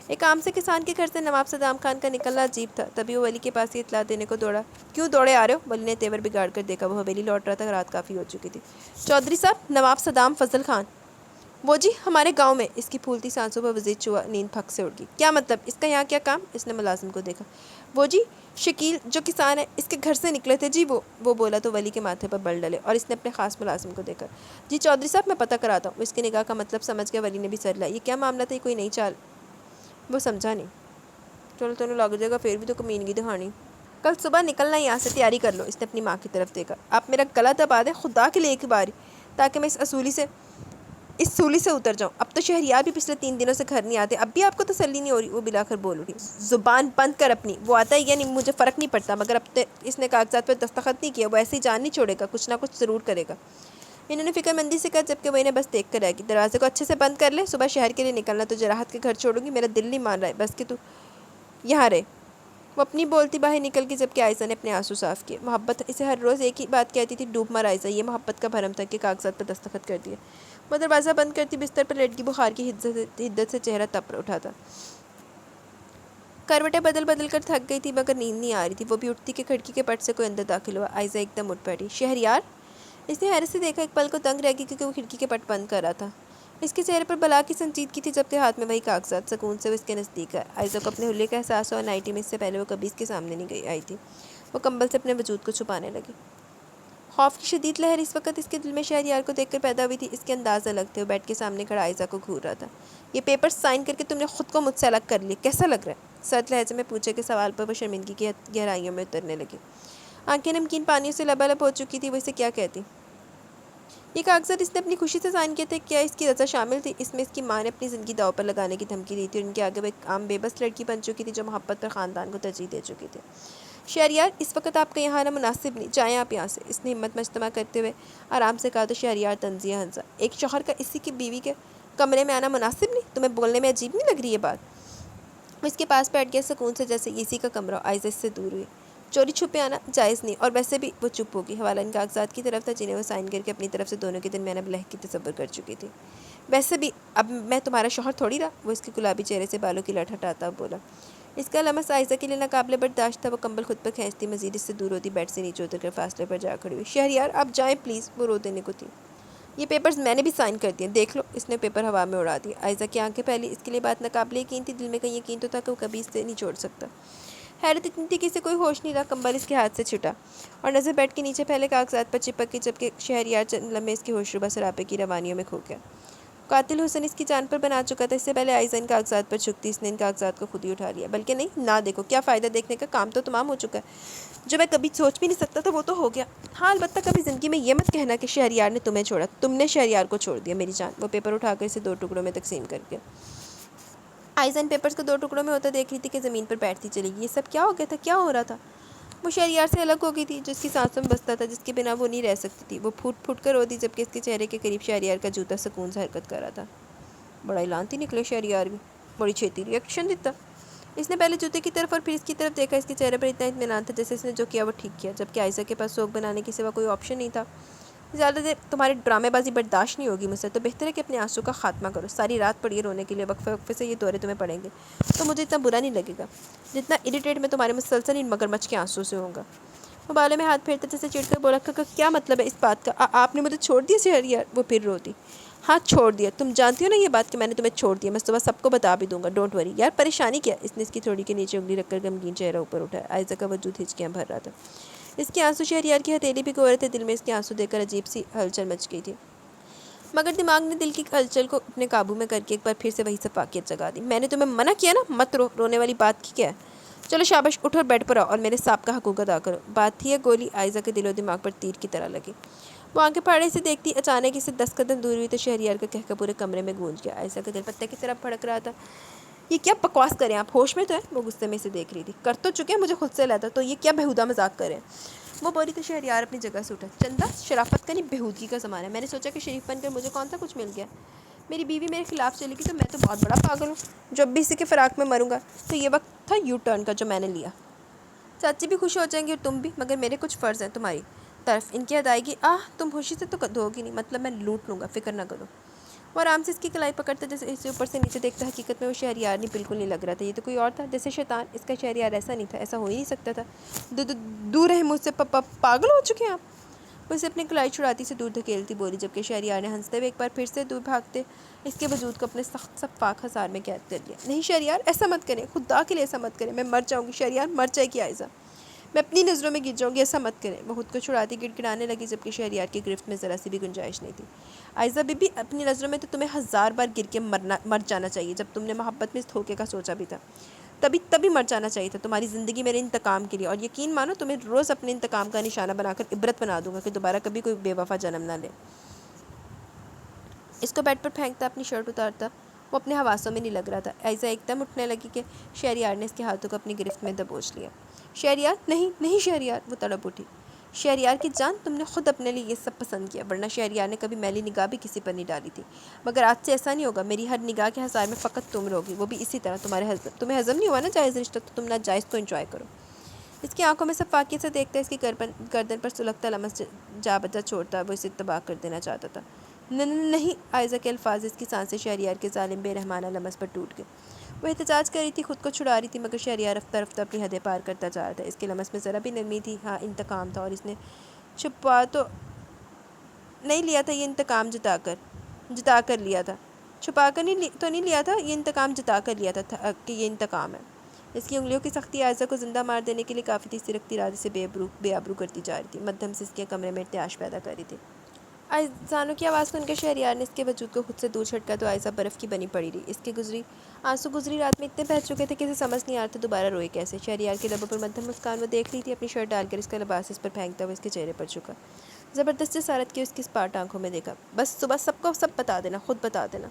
ایک عام سے کسان کے گھر سے نواب صدام خان کا نکلنا عجیب تھا، تبھی وہ ولی کے پاس یہ اطلاع دینے کو دوڑا۔ کیوں دوڑے آ رہے ہو؟ ولی نے تیور بگاڑ کر دیکھا، وہ حویلی لوٹ رہا تھا، رات کافی ہو چکی تھی۔ چودھری صاحب، نواب صدام فضل خان۔ وہ جی ہمارے گاؤں میں۔ اس کی پھولتی سانسوں پر وزید چوا نیند پھک سے اڑ گئی۔ کیا مطلب؟ اس کا یہاں کیا کام؟ اس نے ملازم کو دیکھا۔ وہ جی شکیل جو کسان ہے، اس کے گھر سے نکلے تھے جی وہ بولا تو ولی کے ماتھے پر بل ڈلے اور اس نے اپنے خاص ملازم کو دیکھا۔ جی چودھری صاحب میں پتہ کراتا ہوں۔ اس کی نگاہ کا مطلب سمجھ گیا، ولی نے بھی سر لایا۔ یہ کیا معاملہ تھا؟ کوئی نئی چال؟ وہ سمجھا نہیں۔ چلو تینوں لگ جائے گا، پھر بھی تو کمینگی دکھانی۔ کل صبح نکلنا یہاں سے، تیاری کر لو۔ اس نے اپنی ماں کی طرف دیکھا۔ آپ میرا گلا دبا دیں خدا کے لیے ایک باری، تاکہ میں اس سولی سے اتر جاؤں۔ اب تو شہریار بھی پچھلے 3 دنوں سے گھر نہیں آتے، اب بھی آپ کو تسلی نہیں ہو رہی؟ وہ بلا کر بول اٹھی۔ زبان بند کر اپنی۔ وہ آتا ہے یا نہیں مجھے فرق نہیں پڑتا، مگر اب اس نے کاغذات پر دستخط نہیں کیا، وہ ایسے ہی جان نہیں چھوڑے گا، کچھ نہ کچھ ضرور کرے گا۔ انہوں نے فکر مندی سے کہا جبکہ وہ انہیں بس دیکھ کر رہ گئی۔ دروازے کو اچھے سے بند کر لے، صبح شہر کے لیے نکلنا، تجھے راحت کے گھر چھوڑوں گی، میرا دل نہیں مان رہا ہے بس کہ تو یہاں رہے۔ وہ اپنی بولتی باہر نکل گئی جبکہ عائزہ نے اپنے آنسو صاف کیے۔ محبت اسے ہر روز ایک ہی بات کہتی تھی، ڈوب مر عائزہ۔ یہ محبت کا بھرم تھا کہ کاغذات پر دستخط کر دیے۔ وہ دروازہ بند کرتی بستر پر لیٹ گئی، بخار کی حدت سے چہرہ تپ اٹھا تھا۔ کروٹیں بدل کر تھک گئی تھی مگر نیند نہیں آ رہی تھی۔ وہ بھی اٹھتی کہ کھڑکی کے پٹ سے کوئی اندر داخل ہوا۔ عائزہ ایک دم اٹھ بیٹھی۔ شہریار؟ اس نے حیرت سے دیکھا، ایک پل کو دنگ رہ گئی کیونکہ وہ کھڑکی کے پٹ بند کر رہا تھا۔ اس کے چہرے پر بلا کی سنجیدگی تھی جبکہ ہاتھ میں وہی کاغذات۔ سکون سے وہ اس کے نزدیک آیا۔ عائزہ کو اپنے حلیے کا احساس ہوا، نائٹی میں اس سے پہلے وہ کبھی اس کے سامنے نہیں آئی تھی۔ وہ کمبل سے اپنے وجود کو چھپانے لگی۔ خوف کی شدید لہر اس وقت اس کے دل میں شہریار کو دیکھ کر پیدا ہوئی تھی۔ اس کے انداز الگ تھے۔ وہ بیڈ کے سامنے کھڑا عائزہ کو گھور رہا تھا۔ یہ پیپر سائن کر کے تم نے خود کو مجھ سے الگ کر لیا، کیسا لگ رہا ہے؟ سرد لہجے میں پوچھے کے سوال پر وہ شرمندگی کی گہرائیوں میں اترنے لگی۔ آنکھیں نمکین پانیوں سے لبالب ہو چکی تھی۔ وہ اسے کیا کہتی؟ یہ کاغذات اس نے اپنی خوشی سے سائن کیے تھے، کیا اس کی رضا شامل تھی؟ اس میں اس کی ماں نے اپنی زندگی داؤ پر لگانے کی دھمکی دی تھی اور ان کے آگے وہ ایک عام بے بس لڑکی بن چکی تھی جو محبت پر خاندان کو ترجیح دے چکی تھی۔ شہریار، اس وقت آپ کا یہاں آنا مناسب نہیں، جائیں آپ یہاں سے۔ اس نے ہمت مجتمع کرتے ہوئے آرام سے کہا تو شہریار طنزیہ ہنسا۔ ایک شوہر کا اسی کی بیوی کے کمرے میں آنا مناسب نہیں؟ تمہیں بولنے میں عجیب نہیں لگ رہی یہ بات؟ وہ اس کے پاس بیٹھ گیا سکون سے جیسے اسی کا کمرہ۔ عائزہ اس سے دور ہوئی۔ چوری چھپے آنا جائز نہیں، اور ویسے بھی وہ چپ ہوگی۔ حوالہ ان کاغذات کی طرف تھا جنہیں وہ سائن کر کے اپنی طرف سے دونوں کے درمیان اب لہ کی تصور کر چکی تھی۔ ویسے بھی اب میں تمہارا شوہر تھوڑی رہا۔ وہ اس کے گلابی چہرے سے بالوں کی لٹ ہٹاتا بولا۔ اس کا لمس عائزہ کے لیے ناقابل برداشت تھا۔ وہ کمبل خود پر کھینچتی مزید اس سے دور ہوتی، بیڈ سے نیچے اتر کر فاصلے پر جا کھڑی ہوئی۔ شہریار آپ جائیں پلیز۔ وہ رو دینے کو تھی۔ یہ پیپرز میں نے بھی سائن کر دیے، دیکھ لو۔ اس نے پیپر ہوا میں اڑا دیا۔ عائزہ کی آنکھیں پھیلی۔ اس کے لیے بات ناقابل یقین تھی، دل میں کہیں یقین تو تھا کہ وہ کبھی اس سے نہیں چھوڑ سکتا۔ حیرت اتنی تھی کہ اسے کوئی ہوش نہیں رہا۔ کمبل اس کے ہاتھ سے چھٹا اور نظر بیڈ کے نیچے پھیلے کاغذات پر چپک گئی جبکہ شہریار چند لمحے اس کے ہوشربا سراپے کی روانیوں میں کھو گیا۔ قاتل حسن اس کی جان پر بنا چکا تھا۔ اس سے پہلے عائزہ ان کاغذات پر جھکتی، اس نے ان کاغذات کو خود ہی اٹھا لیا۔ بلکہ نہیں، نہ دیکھو، کیا فائدہ دیکھنے کا، کام تو تمام ہو چکا ہے۔ جو میں کبھی سوچ بھی نہیں سکتا تھا وہ تو ہو گیا۔ ہاں البتہ کبھی زندگی میں یہ مت کہنا کہ شہریار نے تمہیں چھوڑا، تم نے شہریار کو چھوڑ دیا۔ میری جان، وہ پیپر اٹھا کر اسے 2 ٹکڑوں میں تقسیم کر کے آئزہ ان پیپرز کو 2 ٹکڑوں میں ہوتا دیکھ رہی تھی کہ زمین پر بیٹھتی چلی گئی. یہ سب کیا ہو گیا تھا؟ کیا ہو رہا تھا؟ وہ شہریار سے الگ ہو گئی تھی، جس کی سانسوں میں بستا تھا، جس کے بنا وہ نہیں رہ سکتی تھی. وہ پھوٹ پھوٹ کر روتی، جبکہ اس کے چہرے کے قریب شہریار کا جوتا سکون سے حرکت کر رہا تھا. بڑا اعلانتی نکلے شہریار بھی، بڑی چھیتی ریئیکشن دیتا. اس نے پہلے جوتے کی طرف اور پھر اس کی طرف دیکھا. اس کے چہرے پر اتنا اطمینان تھا جیسے اس نے جو کیا وہ ٹھیک کیا، جبکہ عائزہ کے پاس سوگ بنانے کے سوا کوئی آپشن نہیں تھا. زیادہ دیر تمہاری ڈرامے بازی برداشت نہیں ہوگی مجھ سے، تو بہتر ہے کہ اپنے آنسو کا خاتمہ کرو. ساری رات پڑی ہے رونے کے لیے، وقفے وقفے سے یہ دورے تمہیں پڑیں گے تو مجھے اتنا برا نہیں لگے گا جتنا اریٹیٹ میں تمہارے مسلسل ان مگرمچھ کے آنسو سے ہوں گا. وہ بالوں میں ہاتھ پھیرتا جیسے چڑ کر بولا، کیا مطلب ہے اس بات کا؟ آپ نے مجھے چھوڑ دیا شہریار؟ وہ پھر روتی. ہاں چھوڑ دیا. تم جانتی ہو نا یہ بات کہ میں نے تمہیں چھوڑ دیا. میں صبح سب کو بتا بھی دوں گا. Don't worry. یار پریشانی کیا؟ اس نے اس کی تھوڑی کے نیچے انگلی رکھ کر غمگین چہرہ اوپر اٹھایا. عائزہ کا وجود ہچکیاں بھر رہا تھا. اس کے آنسو شہریار کی ہتھیلی بھی گو رہے تھے. دل میں اس کے آنسو دیکھ کر عجیب سی ہلچل مچ گئی تھی، مگر دماغ نے دل کی ہلچل کو اپنے قابو میں کر کے ایک بار پھر سے وہی صفاقیت جگا دی. میں نے تمہیں منع کیا نا، مت رو. رونے والی بات کی کیا ہے؟ چلو شاباش، اٹھو اور بیڈ پر آؤ اور میرے سانپ کا حقوق ادا کرو. بات تھی یا گولی عائزہ کے دل و دماغ پر تیر کی طرح لگی. وہ آنکھیں پھاڑے سے دیکھتی، اچانک اسے 10 قدم دور ہوئی تو شہریار کا کہکہ پورے کمرے میں گونج گیا. عائزہ کا دل پتے کی طرح پھڑک رہا تھا. یہ کیا بکواس کریں آپ؟ ہوش میں تو ہے؟ وہ غصے میں اسے دیکھ رہی تھی. کر تو چکے ہیں، مجھے خود سے لیتا تو یہ کیا بےہودہ مذاق کریں؟ وہ بولی تو شہریار اپنی جگہ سے اٹھا. چندہ، شرافت کا نہیں بےہودگی کا زمانہ ہے. میں نے سوچا کہ شریف بن کر مجھے کون سا کچھ مل گیا. میری بیوی میرے خلاف چلے گی تو میں تو بہت بڑا پاگل ہوں. جب بھی اسی کے فراق میں مروں گا تو یہ وقت تھا یو ٹرن کا جو میں نے لیا. چاچی بھی خوش ہو جائیں گی اور تم بھی، مگر میرے کچھ فرض ہیں تمہاری طرف، ان کی ادائیگی. تم خوشی سے تو دو گی نہیں، مطلب میں لوٹ لوں گا. فکر نہ کرو. وہ آرام سے اس کی کلائی پکڑتا جیسے اسے اوپر سے نیچے دیکھتا. حقیقت میں وہ شہریار نہیں بالکل نہیں لگ رہا تھا. یہ تو کوئی اور تھا، جیسے شیطان. اس کا شہریار ایسا نہیں تھا، ایسا ہو ہی نہیں سکتا تھا. دور رہے مجھ سے، پاگل ہو چکے ہیں آپ. وہ اسے اپنی کلائی چھڑاتی سے دور دھکیلتی بولی، جبکہ شہریار نے ہنستے ہوئے ایک بار پھر سے دور بھاگتے اس کے وجود کو اپنے سخت صفاق ہزار میں قید کر لیا. نہیں شہریار، ایسا مت کریں، خدا کے لیے ایسا مت کریں. میں مر جاؤں گی شہریار، مر جائے گی عائزہ. میں اپنی نظروں میں گر جاؤں گی، ایسا مت کریں. وہ خود کو چھڑاتی گڑ گڑانے لگی، جبکہ شہریار کی گرفت میں ذرا سی بھی گنجائش نہیں تھی. عائزہ بی بی، اپنی نظروں میں تو تمہیں 1000 بار گر کے مر جانا چاہیے. جب تم نے محبت میں اس دھوکے کا سوچا بھی تھا تبھی مر جانا چاہیے تھا. تمہاری زندگی میرے انتقام کے لیے، اور یقین مانو تمہیں روز اپنے انتقام کا نشانہ بنا کر عبرت بنا دوں گا کہ دوبارہ کبھی کوئی بے وفا جنم نہ لے. اس کو بیڈ پر پھینکتا، اپنی شرٹ اتارتا. وہ اپنے حواسوں میں نہیں لگ رہا تھا. عائزہ ایک دم اٹھنے لگی کہ شہریار نے اس کے ہاتھوں کو اپنی گرفت میں دبوچ لیا. شہریار، نہیں نہیں شہریار. وہ تڑپ اٹھی. شہریار کی جان، تم نے خود اپنے لیے یہ سب پسند کیا، ورنہ شہریار نے کبھی میلی نگاہ بھی کسی پر نہیں ڈالی تھی. مگر آج سے ایسا نہیں ہوگا. میری ہر نگاہ کے ہزار میں فقط تم رہوگی، وہ بھی اسی طرح. تمہیں ہضم نہیں ہوا نا جائز رشتہ، تو تم ناجائز کو انجوائے کرو. اس کی آنکھوں میں صفاقیت سے دیکھتا، اس کی گردن پر سلگتا لمس جا بجا چھوڑتا. وہ اسے تباہ کر دینا چاہتا تھا. نہیں. عائزہ کے الفاظ، اس کی سانسیں شہریار کے ظالم بے رحمانہ لمس پر ٹوٹ گئے. وہ احتجاج کر رہی تھی، خود کو چھڑا رہی تھی، مگر شہریار رفتہ رفتہ اپنی حدیں پار کرتا جا رہا تھا. اس کے لمس میں ذرا بھی نرمی تھی. ہاں انتقام تھا، اور اس نے چھپا تو نہیں لیا تھا. یہ انتقام جتا کر لیا تھا. چھپا کر تو نہیں لیا تھا، یہ انتقام جتا کر لیا تھا کہ یہ انتقام ہے. اس کی انگلیوں کی سختی عائزہ کو زندہ مار دینے کے لیے کافی تھی. سرکتی ارادے سے بے آبرو کرتی جا رہی تھی. مدھم سے اس کے کمرے میں ارتعاش پیدا کر رہی تھی. زانو کی آواز سن کر شہریار نے اس کے وجود کو خود سے دور چھٹکا تو عائزہ برف کی بنی پڑی رہی. اس کے آنسو گزری رات میں اتنے بہہ چکے تھے کہ اسے سمجھ نہیں آ رہا تھا دوبارہ روئے کیسے. شہریار کے لبوں پر مدھم مسکان وہ دیکھ رہی تھی. اپنی شرٹ ڈال کر اس کا لباس اس پر پھینکتا ہوا اس کے چہرے پر جھکا. زبردست جسارت کی اس کی اسپاٹ آنکھوں میں دیکھا. بس صبح سب کو سب بتا دینا، خود بتا دینا.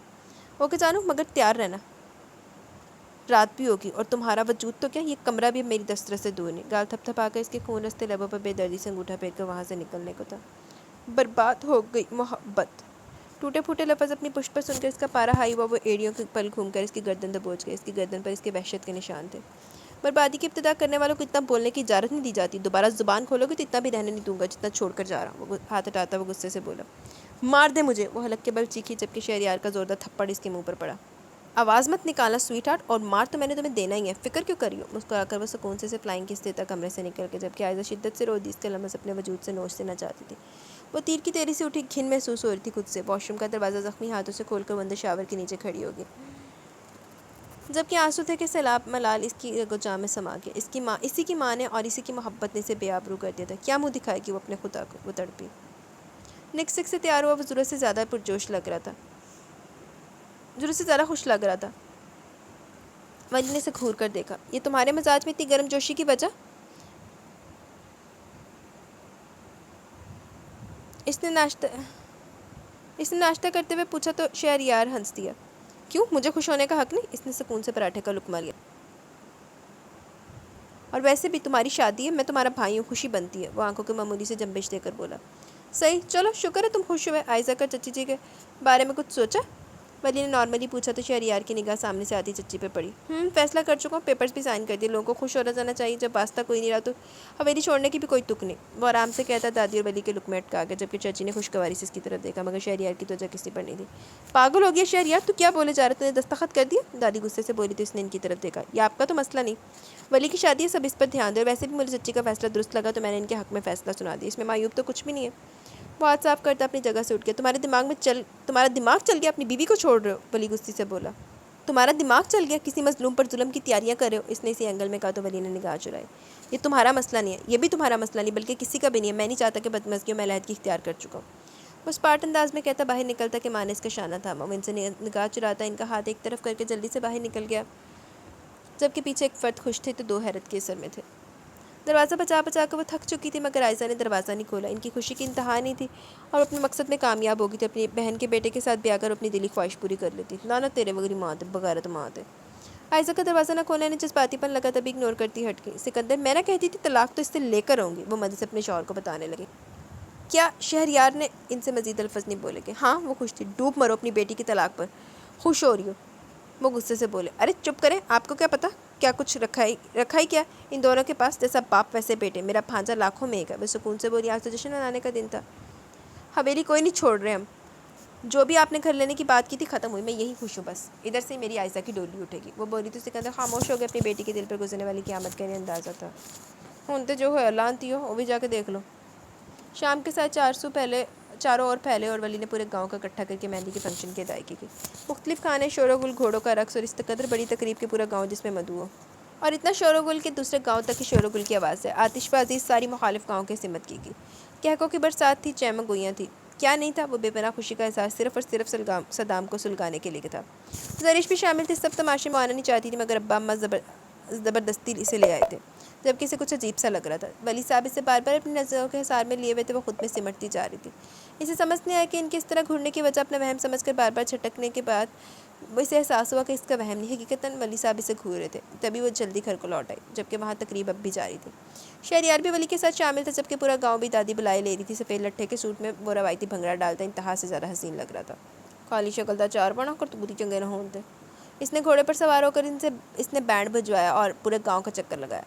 اوکے جانو، مگر تیار رہنا. رات بھی ہوگی اور تمہارا وجود تو کیا، یہ کمرہ بھی میری دسترس سے دور نہیں. گال تھپ تھپا کر اس کے خون رستے لبوں پر بے دردی سے انگوٹھا پھیر کر وہاں سے نکلنے کو تھا. برباد ہو گئی محبت. ٹوٹے پھوٹے لفظ اپنی پشت پر سن کر اس کا پارا ہائی ہوا. وہ ایڑیوں کے پل گھوم کر اس کی گردن دبوچ گئے. اس کی گردن پر اس کے وحشت کے نشان تھے. بربادی کی ابتدا کرنے والوں کو اتنا بولنے کی اجازت نہیں دی جاتی. دوبارہ زبان کھولو گے تو اتنا بھی رہنے نہیں دوں گا جتنا چھوڑ کر جا رہا ہوں. وہ ہاتھ ہٹاتا وہ غصے سے بولا. مار دے مجھے. وہ حلق کے بل چیخی، جبکہ شہریار کا زوردار تھپڑ اس کے منہ پر پڑا. آواز مت نکالنا سویٹ ہارٹ، اور مار تو میں نے تمہیں دینا ہی ہے. فکر کیوں کر رہی ہو؟ مسکرا کر وہ سکون سے فلائنگ کس دیتا کمرے سے نکل کے، جبکہ عائزہ شدت سے رو دی. اس کا لمس اپنے وجود سے نوچ دینا چاہتی تھی. وہ تیر کی تیزی سے اٹھی. گھن محسوس ہو رہی تھی خود سے. واش روم کا دروازہ زخمی ہاتھوں سے کھول کر اندر شاور کے نیچے کھڑی ہوگی، جبکہ آنسو تھے کہ سیلاب ملال اس کی رگو میں سما گیا. اسی کی ماں نے اور اسی کی محبت نے اسے بے آبرو کر دیا تھا. کیا منہ دکھائے گی وہ اپنے خدا کو؟ وہ تڑپی. نیکسٹ سے تیار ہوا. وہ ضرورت سے زیادہ پرجوش لگ رہا تھا، ضرورت سے زیادہ خوش لگ رہا تھا. ولی نے اسے گھور کر دیکھا. یہ تمہارے مزاج میں اتنی گرم جوشی کی وجہ؟ اس نے ناشتہ کرتے ہوئے پوچھا تو شہریار ہنس دیا. کیوں؟ مجھے خوش ہونے کا حق نہیں؟ اس نے سکون سے پراٹھے کا لقمہ لیا۔ اور ویسے بھی تمہاری شادی ہے، میں تمہارا بھائی ہوں، خوشی بنتی ہے۔ وہ آنکھوں کے معمولی سے جنبش دے کر بولا۔ صحیح، چلو شکر ہے تم خوش ہوئے۔ عائزہ کا چچی جی کے بارے میں کچھ سوچا؟ ولی نے نارملی پوچھا تو شہریار کی نگاہ سامنے سے آتی چچی پہ پڑی۔ فیصلہ کر چکا ہوں، پیپرز بھی سائن کر دیے، لوگوں کو خوش ہو جانا چاہیے۔ جب واسطہ کوئی نہیں رہا تو حویلی چھوڑنے کی بھی کوئی تک نہیں۔ وہ آرام سے کہتا دادی اور ولی کے لقمے اٹکا گئے، جبکہ چچی نے خوشگواری سے اس کی طرف دیکھا، مگر شہریار کی توجہ کسی پر نہیں تھی۔ پاگل ہو گیا شہریار، تو کیا بولے جا رہا؟ تو نے دستخط کر دیا؟ دادی غصے سے بولی تو اس نے ان کی طرف دیکھا۔ یہ آپ کا تو مسئلہ نہیں، ولی کی شادی ہے، سب اس پر دھیان دے، اور ویسے بھی مجھے چچی کا فیصلہ درست لگا تو میں نے ان کے حق میں فیصلہ سنا دیا، اس میں معیوب تو کچھ بھی نہیں ہے۔ وہ ہاتھ صاف کرتا اپنی جگہ سے اٹھ گیا۔ تمہارا دماغ چل گیا، اپنی بیوی کو چھوڑ رہے ہو؟ ولی غصے سے بولا۔ تمہارا دماغ چل گیا، کسی مظلوم پر ظلم کی تیاریاں کر رہے ہو؟ اس نے اسی اینگل میں کہا تو ولی نے نگاہ چرائی۔ یہ تمہارا مسئلہ نہیں ہے، یہ بھی تمہارا مسئلہ نہیں، بلکہ کسی کا بھی نہیں ہے۔ میں نہیں چاہتا کہ بدمزگیوں میں علیحدگی اختیار کر چکا ہوں۔ وہ اسپارٹ انداز میں کہتا باہر نکلتا کہ ماں نے اس کا شانہ تھاما۔ وہ ان سے نگاہ چراتا ان کا ہاتھ ایک طرف کر کے جلدی سے باہر نکل گیا، جبکہ پیچھے ایک فرد خوش تھے تو دو حیرت کے اثر میں تھے۔ دروازہ بچا کر وہ تھک چکی تھی، مگر عائزہ نے دروازہ نہیں کھولا۔ ان کی خوشی کی انتہا نہیں تھی اور اپنے مقصد میں کامیاب ہو گئی تھی۔ اپنی بہن کے بیٹے کے ساتھ بیاہ کر اپنی دلی خواہش پوری کر لیتی۔ لعنت تیرے وگری ماں تے، بغیرت ماں تے۔ عائزہ کا دروازہ نہ کھولنے نے جذباتی پن لگا تبھی اگنور کرتی ہٹ گئی۔ سکندر، میں نہ کہتی تھی طلاق تو اس سے لے کر آؤں گی، وہ مزے سے اپنے شوہر کو بتانے لگی۔ کیا؟ شہریار نے ان سے مزید الفاظ نہیں بولے کہ ہاں وہ خوش تھی۔ ڈوب مرو اپنی بیٹی کی طلاق پر، خوش ہو رہی ہو؟ وہ غصے سے بولے۔ ارے چپ کریں، آپ کو کیا پتا کیا کچھ رکھا ہی کیا ان دونوں کے پاس؟ جیسا باپ ویسے بیٹے، میرا بھانجا لاکھوں میں ایک ہے۔ وہ سکون سے بولی۔ آج تو جشن منانے کا دن تھا، حویلی کوئی نہیں چھوڑ رہے ہم، جو بھی آپ نے گھر لینے کی بات کی تھی ختم ہوئی، میں یہی خوش ہوں بس، ادھر سے میری عائزہ کی ڈولی اٹھے گی۔ وہ بولی تو سکندر خاموش ہو گئے، اپنی بیٹی کے دل پر گزرنے والی قیامت کا انہیں اندازہ تھا۔ ہونتے جو ہے لانتی ہو، وہ بھی جا کے دیکھ لو۔ شام کے ساتھ چاروں اور پھیلے اور ولی نے پورے گاؤں کا اکٹھا کر کے مہندی کے فنکشن کی ادائیگی کی۔ مختلف کھانے، شور و گل، گھوڑوں کا رقص اور اس قدر بڑی تقریب کے پورا گاؤں جس میں مدعو ہو، اور اتنا شور و گل کہ دوسرے گاؤں تک کی شور و گل کی آواز ہے۔ آتش بازی ساری مخالف گاؤں کے سمت کی گئی، کہکوں کی برسات تھی، چیمک گوئیاں تھیں۔ کیا نہیں تھا؟ وہ بے پناہ خوشی کا احساس صرف اور صرف صدام کو سلگانے کے لیے تھا۔ زرش بھی شامل تھی، سب تماشے میں آنا نہیں چاہتی تھی، مگر ابا اماں زبردستی اسے لے آئے تھے، جبکہ اسے کچھ عجیب سا لگ رہا تھا۔ ولی صاحب اسے بار بار اپنی نظروں کے حصار میں لیے ہوئے تھے، وہ خود میں سمٹتی جا رہی تھی۔ اسے سمجھ نہیں آیا کہ ان کے اس طرح گھرنے کی وجہ اپنا وہم سمجھ کر بار بار چھٹکنے کے بعد وہ اسے احساس ہوا کہ اس کا وہم نہیں، حقیقتاً ولی صاحب اسے گھور رہے تھے۔ تبھی وہ جلدی گھر کو لوٹ آئی، جبکہ وہاں تقریب اب بھی جاری تھی۔ شہریار بھی ولی کے ساتھ شامل تھا، جبکہ پورا گاؤں بھی دادی بلائے لے رہی تھی۔ سفید لٹھے کے سوٹ میں وہ روایتی بھنگڑا ڈالتا انتہا سے زیادہ حسین لگ رہا تھا۔ کالی شکل دا چار بنا کر تو بری چنگے نہ ہوں۔ اس نے گھوڑے پر سوار ہو کر اس نے بینڈ بجوایا اور پورے گاؤں کا چکر لگایا،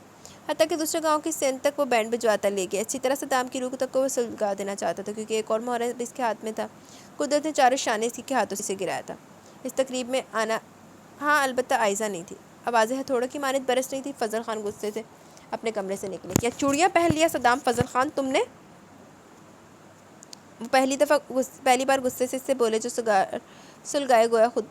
حتیٰ کہ دوسرے گاؤں کی سین تک وہ بینڈ بجواتا لے گیا۔ اچھی طرح صدام کی روح تک کو وہ سلگا دینا چاہتا تھا، کیونکہ ایک اور مہرہ بھی اس کے ہاتھ میں تھا۔ قدرت نے چاروں شانے اسی کے ہاتھوں سے گرایا تھا۔ اس تقریب میں آنا، ہاں البتہ عائزہ نہیں تھی۔ آوازیں ہتھوڑوں کی مانند برس رہی تھی۔ فضل خان غصے سے اپنے کمرے سے نکلے۔ کیا چوڑیاں پہن لیا صدام فضل خان تم نے؟ وہ پہلی بار غصے سے اس سے بولے جو سلگائے گویا خود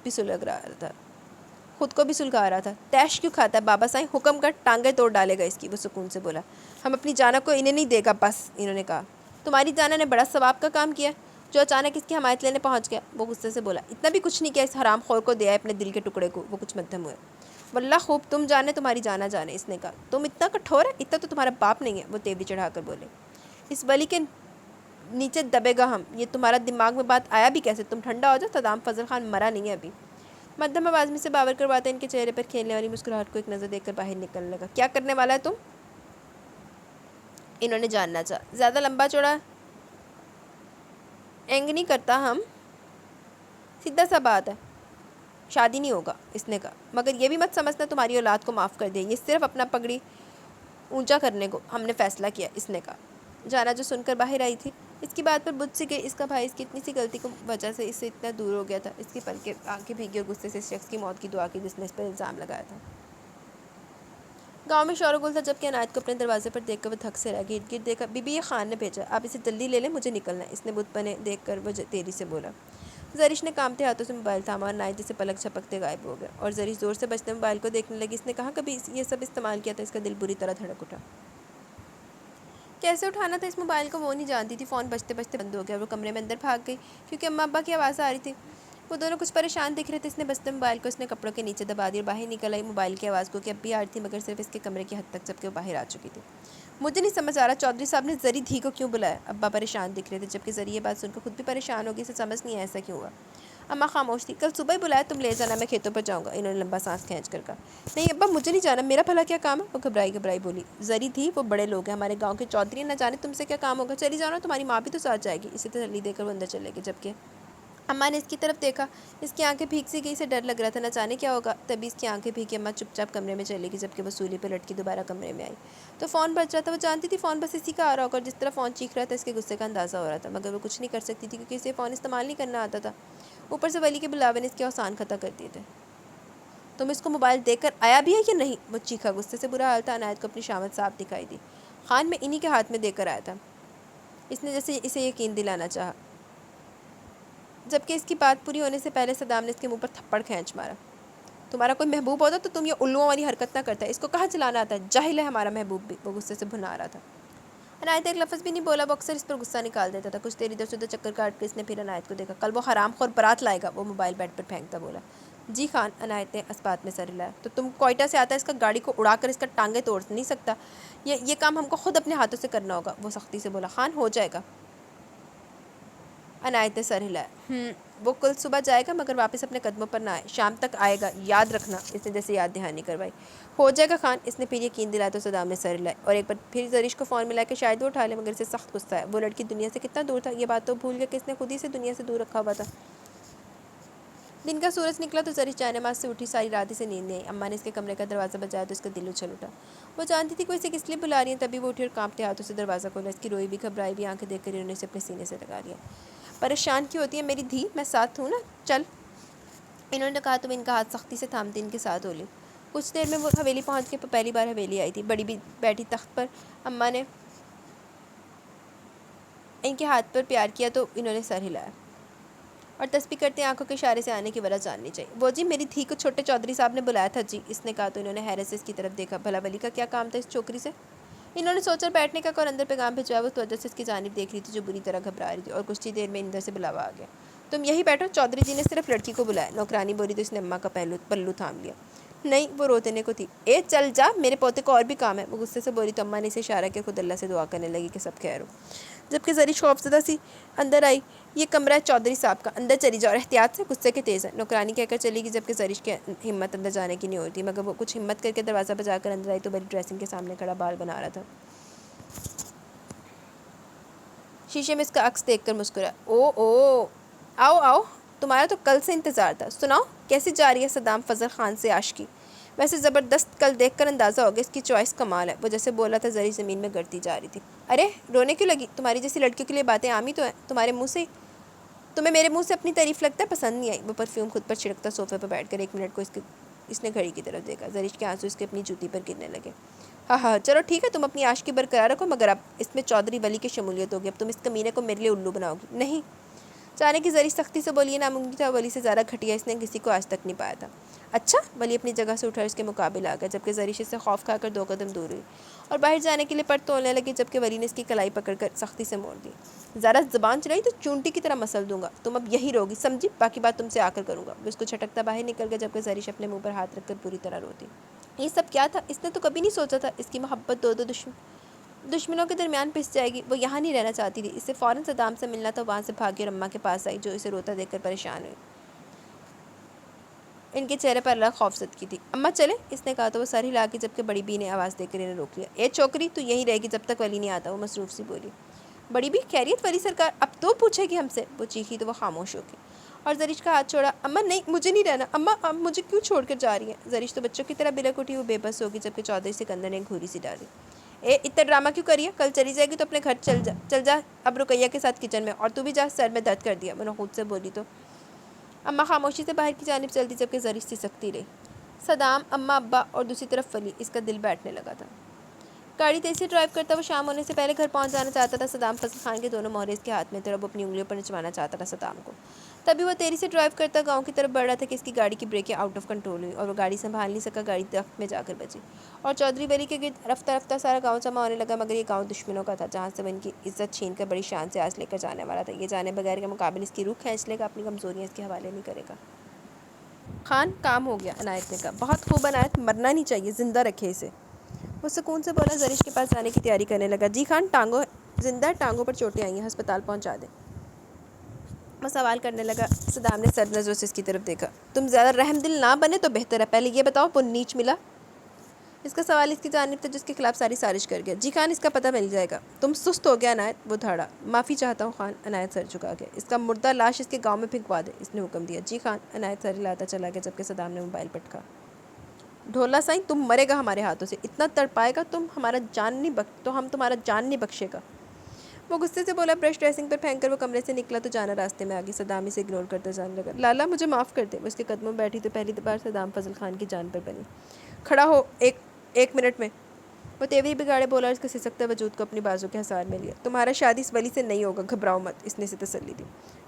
کو بھی سلگا رہا تھا۔ تیش کیوں کھاتا ہے بابا سائیں، حکم کر، ٹانگیں توڑ ڈالے گا اس کی۔ وہ سکون سے بولا۔ ہم اپنی جانا کو انہیں نہیں دے گا بس، انہوں نے کہا۔ تمہاری جانا نے بڑا ثواب کا کام کیا جو اچانک اس کی حمایت لینے پہنچ گیا۔ وہ غصے سے بولا۔ اتنا بھی کچھ نہیں کیا اس حرام خور کو دیا ہے اپنے دل کے ٹکڑے کو۔ وہ کچھ مدھم ہوئے۔ واللہ خوب، تم جانے تمہاری جانا جانے، اس نے کہا۔ تم اتنا کٹھور ہے، اتنا تو تمہارا باپ نہیں ہے، وہ تیوری چڑھا کر بولے۔ اس ولی کے نیچے دبے گا ہم، یہ تمہارا دماغ میں بات آیا بھی کیسے؟ تم ٹھنڈا ہو جاؤ، صدام فضل خان مرا نہیں ہے ابھی۔ مدھم آواز میں سے باور کرواتے ان کے چہرے پر کھیلنے والی مسکراہٹ کو ایک نظر دیکھ کر باہر نکلنے لگا۔ کیا کرنے والا ہے تم؟ انہوں نے جاننا چاہا۔ زیادہ لمبا چوڑا اینگ نہیں کرتا ہم، سیدھا سا بات ہے، شادی نہیں ہوگا، اس نے کہا۔ مگر یہ بھی مت سمجھنا تمہاری اولاد کو معاف کر دیا، یہ صرف اپنا پگڑی اونچا کرنے کو ہم نے فیصلہ کیا، اس نے کہا۔ جانا جو سن کر باہر آئی تھی، اس کی بات پر بجھ سی گئی۔ اس کا بھائی اس کی اتنی سی غلطی کی وجہ سے اس سے اتنا دور ہو گیا تھا۔ اس کی پلکیں آنکھیں بھیگی اور غصے سے اس شخص کی موت کی دعا کی جس نے اس پر الزام لگایا تھا۔ گاؤں میں شور و گل تھا، جبکہ عنایت کو اپنے دروازے پر دیکھ کر وہ تھک سے رہ گئی۔ ارد گرد دیکھا، بی بی یہ خان نے بھیجا، آپ اسے جلدی لے لیں، مجھے نکلنا ہے، اس نے بت بنے دیکھ کر وہ تیزی سے بولا۔ زرش نے کامتے ہاتھوں سے موبائل تھاما اور عنایت جیسے پلک جھپکتے غائب ہو گیا، اور زرش زور سے بجتے موبائل کو دیکھنے لگی۔ اس نے کہاں کبھی یہ سب استعمال کیا تھا؟ اس کا دل بری طرح دھڑک اٹھا۔ کیسے اٹھانا تھا اس موبائل کو وہ نہیں جانتی تھی۔ فون بجتے بجتے بند ہو گیا اور وہ کمرے میں اندر بھاگ گئی، کیونکہ اماں ابا کی آواز آ رہی تھی۔ وہ دونوں کچھ پریشان دکھ رہے تھے۔ اس نے بجتے موبائل کو اس نے کپڑوں کے نیچے دبا دیا اور باہر نکل آئی۔ موبائل کی آواز کو کہ اب بھی آ رہی تھی، مگر صرف اس کے کمرے کی حد تک، جبکہ وہ باہر آ چکی تھی۔ مجھے نہیں سمجھ آ رہا چودھری صاحب نے زری دھی کو کیوں بلایا؟ ابا پریشان دکھ رہے تھے، جبکہ زری یہ بات سن کر خود بھی پریشان ہو گئی۔ اسے سمجھ نہیں آیا ایسا کیوں ہوا۔ اماں خاموش تھی. کل صبح ہی بلایا تم لے جانا, میں کھیتوں پر جاؤں گا. انہوں نے لمبا سانس کھینچ کر کہا. نہیں ابا مجھے نہیں جانا, میرا بھلا کیا کام ہے. وہ گھبرائی بولی. زری تھی وہ بڑے لوگ ہیں, ہمارے گاؤں کے چودھری, نہ جانے تم سے کیا کام ہوگا. چلی جاؤ نا, تمہاری ماں بھی تو ساتھ جائے گی. اسے تسلی دے کر وہ اندر چلے گی. جبکہ اماں نے اس کی طرف دیکھا. اس کی آنکھیں بھیگ سی گئی, اسے ڈر لگ رہا تھا, نہ جانے کیا ہوگا. تبھی اس کی آنکھیں بھیگی اماں چپ چاپ کمرے میں چلے گی. جبکہ وہ سولی پہ لٹکی دوبارہ کمرے میں آئی تو فون بج رہا تھا. وہ جانتی تھی فون بس اسی کا آ رہا ہوگا, اور جس طرح فون چیخ رہا تھا اس کے غصے کا اندازہ ہو رہا تھا, مگر وہ کچھ نہیں کر سکتی تھی کیونکہ اسے فون استعمال نہیں کرنا آتا تھا. اوپر سے ولی کے بلاوے نے اس کے اوسان خطا کر دیے تھے. تم اس کو موبائل دے کر آیا بھی ہے کہ نہیں, وہ چیخا. غصے سے برا حال تھا. عنایت کو اپنی شامت صاف دکھائی دی. خان میں انہی کے ہاتھ میں دے کر آیا تھا. اس نے جیسے اسے یقین دلانا چاہا. جبکہ اس کی بات پوری ہونے سے پہلے صدام نے اس کے منہ پر تھپڑ کھینچ مارا. تمہارا کوئی محبوب ہوتا تو تم یہ الوؤں والی حرکت نہ کرتا. اس کو کہاں چلانا آتا ہے, جاہل ہے ہمارا محبوب بھی. وہ غصے سے بھنا رہا تھا. عنایت ایک لفظ بھی نہیں بولا. وہ اکثر اس پر غصہ نکال دیتا تھا. کچھ دیر ادھر سے ادھر چکر کاٹ کے اس نے پھر عنایت کو دیکھا. کل وہ حرام خور بارات لائے گا. وہ موبائل بیڈ پر پھینکتا بولا. جی خان. عنایت نے اسبات میں سر ہلایا. تو تم کوئٹہ سے آتا ہے اس کا گاڑی کو اڑا کر اس کا ٹانگیں توڑ نہیں سکتا. یہ کام ہم کو خود اپنے ہاتھوں سے کرنا ہوگا. وہ سختی سے بولا. خان ہو جائے گا. عنایت نے سر ہلایا. وہ کل صبح جائے گا مگر واپس اپنے قدموں پر نہ آئے. شام تک آئے گا, یاد رکھنا. اس نے جیسے یاد دہانی کروائی. ہو جائے گا خان. اس نے پھر یقین دلایا تو صدام نے سر ہلایا اور ایک بار پھر زرش کو فون ملا کہ شاید وہ اٹھا لے, مگر اسے سخت غصہ ہے. وہ لڑکی دنیا سے کتنا دور تھا, یہ بات تو بھول گیا کہ اس نے خود ہی سے دنیا سے دور رکھا ہوا تھا. دن کا سورج نکلا تو زرش جائے نماز سے اٹھی. ساری رات اسے نیند نہیں آئی. اماں نے اس کے کمرے کا دروازہ بجایا تو اس کا دل اچھل اٹھا. وہ جانتی تھی کہ وہ اسے کس لیے بلا رہی ہیں. تبھی وہ اٹھی اور کانپتے ہاتھوں سے دروازہ کھولا. اس کی روئی بھی گھبرائی بھی آنکھیں دیکھ کر انہوں نے اسے اپنے سینے سے لگا لیا. پریشان کیوں ہوتی ہے میری دھی, میں ساتھ ہوں نا, چل. انہوں نے کہا تو ان کا ہاتھ سختی سے تھامتے ان کے ساتھ ہو لی. کچھ دیر میں وہ حویلی پہنچ کے پہلی بار حویلی آئی تھی. بڑی بھی بیٹھی تخت پر. اماں نے ان کے ہاتھ پر پیار کیا تو انہوں نے سر ہلایا اور تسبیح کرتے آنکھوں کے اشارے سے آنے کی وجہ جاننی چاہیے. وہ جی میری دھی کو چھوٹے چودھری صاحب نے بلایا تھا جی. اس نے کہا تو انہوں نے حیرت سے اس کی طرف دیکھا. بھلا ولی کا کیا کام تھا اس چھوکری سے. انہوں نے سوچا بیٹھنے کا اور اندر پیغام بھجوایا. وہ توجہ سے اس کی جانب دیکھ رہی تھی جو بری طرح گھبرا رہی تھی. اور کچھ ہی دیر میں اندر سے بلاوا آ گیا. تم یہی بیٹھو, چودھری جی نے صرف لڑکی کو بلایا. نوکرانی بولی تو اس نے اماں کا پلو تھام لیا. نہیں, وہ روتنے کو تھی. اے چل جا, میرے پوتے کو اور بھی کام ہے. وہ غصے سے بولی تو اماں نے اسے اشارہ کیا. خود اللہ سے دعا کرنے لگی کہ سب خیر ہو. جبکہ زرش خوفزدہ سی اندر آئی. یہ کمرہ ہے چودھری صاحب کا, اندر چلی جاؤ, اور احتیاط سے. غصے کے تیز ہے, نوکرانی کہہ کر چلی گئی. جبکہ زرش کی ہمت اندر جانے کی نہیں ہوئی تھی, مگر وہ کچھ ہمت کر کے دروازہ بجا کر اندر آئی تو بڑی ڈریسنگ کے سامنے کھڑا بال بنا رہا تھا. شیشے میں اس کا عکس دیکھ کر مسکرایا. او آؤ آؤ, تمہارا تو کل سے انتظار تھا. سناؤ کیسی جا رہی ہے صدام فضل خان سے عاشقی. ویسے زبردست, کل دیکھ کر اندازہ ہو گیا اس کی چوائس کمال ہے. وہ جیسے بولا تھا زری زمین میں گرتی جا رہی تھی. ارے رونے کیوں لگی, تمہاری جیسی لڑکیوں کے لیے باتیں عام ہی تو ہیں. تمہارے منہ سے تمہیں میرے منہ سے اپنی تعریف لگتا ہے پسند نہیں آئی. وہ پرفیوم خود پر چھڑکتا صوفے پر بیٹھ کر 1 منٹ کو اس نے گھڑی کی طرف دیکھا. زرش کے آنسو اس کے اپنی جوتی پر گرنے لگے. ہاں چلو ٹھیک ہے, تم اپنی عاشقی برقرار رکھو, مگر اب اس میں چودھری ولی کی شمولیت ہوگی. اب تم اس کمینے کو میرے لیے الو بناؤ گی. نہیں, چانے کی زرش سختی سے بولی. ناممکن تھا, ولی سے زیادہ گھٹیا اس نے کسی کو آج تک نہیں پایا تھا. اچھا. ولی اپنی جگہ سے اٹھا اس کے مقابل آ گیا. جبکہ زرش اس سے خوف کھا کر 2 قدم دور ہوئی اور باہر جانے کے لیے پٹ تولنے لگی. جبکہ ولی نے اس کی کلائی پکڑ کر سختی سے موڑ دی. ذرا زبان چلائی تو چونٹی کی طرح مسل دوں گا. تم اب یہی رہوگی, سمجھی, باقی بات تم سے آ کر کروں گا. وہ اس کو چھٹکتا باہر نکل گیا. جبکہ زرش اپنے منہ پر ہاتھ رکھ کر پوری طرح روتی. یہ سب کیا تھا, اس نے تو کبھی نہیں سوچا تھا اس کی محبت 2 دشمنوں کے درمیان پس جائے گی. وہ یہاں نہیں رہنا چاہتی تھی. اس سے فوراً صدام سے ملنا تھا. وہاں سے بھاگی اور اماں کے پاس آئی جو اسے روتا دیکھ کر پریشان ہوئی. ان کے چہرے پر اللہ خوف زدگی تھی. اماں چلیں, اس نے کہا تو وہ سر ہلا کے. جبکہ بڑی بی نے آواز دے کر انہیں روک لیا. اے چھوکری, تو یہیں رہے گی جب تک ولی نہیں آتا. وہ مصروف سی بولی. بڑی بی خیریت ولی سرکار, اب تو پوچھے گی ہم سے. وہ چیخی تو وہ خاموش ہو گئی اور زرش کا ہاتھ چھوڑا. اماں نہیں, مجھے نہیں رہنا. اماں اب مجھے کیوں چھوڑ کر جا رہی ہیں. زرش تو بچوں کی طرح بلک اٹھی. وہ بے بس ہوگی. جبکہ چودھری سکندر نے ایک گھوری سی ڈالی. اے اتنا ڈرامہ کیوں کری ہے, کل چلی جائے گی تو اپنے گھر چل جا اب رقیہ کے ساتھ کچن میں. اور تو بھی جا, سر میں درد کر دیا. وہ خود سے بولی تو اماں خاموشی سے باہر کی جانب چل دی. جبکہ زرش سسکتی رہی. صدام, اماں, ابا اور دوسری طرف ولی. اس کا دل بیٹھنے لگا تھا. گاڑی تیزی سے ڈرائیو کرتا. وہ شام ہونے سے پہلے گھر پہنچ جانا چاہتا تھا. صدام فضل خان کے دونوں مہرے اس کے ہاتھ میں تھے اور وہ اپنی انگلیوں پر نچوانا چاہتا تھا صدام کو. تبھی وہ تیزی سے ڈرائیو کرتا گاؤں کی طرف بڑھ رہا تھا کہ اس کی گاڑی کی بریکیں آؤٹ آف کنٹرول ہوئی اور وہ گاڑی سنبھال نہیں سکا. گاڑی درخت میں جا کر بجی اور چودھری ولی کے گرد رفتہ رفتہ سارا گاؤں جمع ہونے لگا. مگر یہ گاؤں دشمنوں کا تھا, جہاں سے وہ ان کی عزت چھین کر بڑی شان سے آج لے کر جانے والا تھا. یہ جانے بغیر کے مقابل اس کی روح کھینچ لے گا. اپنی کمزوریاں اس کے حوالے نہیں کرے گا. خان, کام ہو گیا, عنایت نے کہا. بہت خوب عنایت, مرنا نہیں چاہیے, زندہ رکھے اسے. وہ سکون سے بولا. زرش کے پاس جانے کی تیاری کرنے لگا. جی خان, ٹانگوں زندہ, ٹانگوں پر چوٹیں آئی ہیں, ہسپتال پہنچا دیں. وہ سوال کرنے لگا۔ صدام نے سر نظروں سے اس کی طرف دیکھا۔ تم زیادہ رحم دل نہ بنے تو بہتر ہے، پہلے یہ بتاؤ پن نیچ ملا؟ اس کا سوال اس کی جانب تھا جس کے خلاف ساری سازش کر گیا۔ جی خان، اس کا پتہ مل جائے گا۔ تم سست ہو گیا عنایت، وہ دھاڑا۔ معافی چاہتا ہوں خان، عنایت سر جھکا گیا۔ اس کا مردہ لاش اس کے گاؤں میں پھینکوا دے، اس نے حکم دیا۔ جی خان، عنایت سر ہلاتا چلا گیا جبکہ صدام نے موبائل پٹکا۔ ڈھولا سائیں، تم مرے گا ہمارے ہاتھوں سے، اتنا تڑپائے گا تو ہم تمہارا جان نہیں بخشے گا۔ وہ غصے سے بولا۔ برش ڈریسنگ پر پھینک کر وہ کمرے سے نکلا تو جانا راستے میں آگی۔ صدام اسے اگنور کرتا جانے لگا۔ لالا مجھے معاف کر دے۔ وہ اس کے قدموں میں بیٹھی تو پہلی بار صدام فضل خان کی جان پر بنی۔ کھڑا ہو، ایک منٹ میں۔ وہ تیوری بگاڑے بولا اور اس کے سسکتے وجود کو اپنی بازو کے حصار میں لیا۔ تمہارا شادی اس ولی سے نہیں ہوگا، گھبراؤ مت، اس نے اسے تسلی دی۔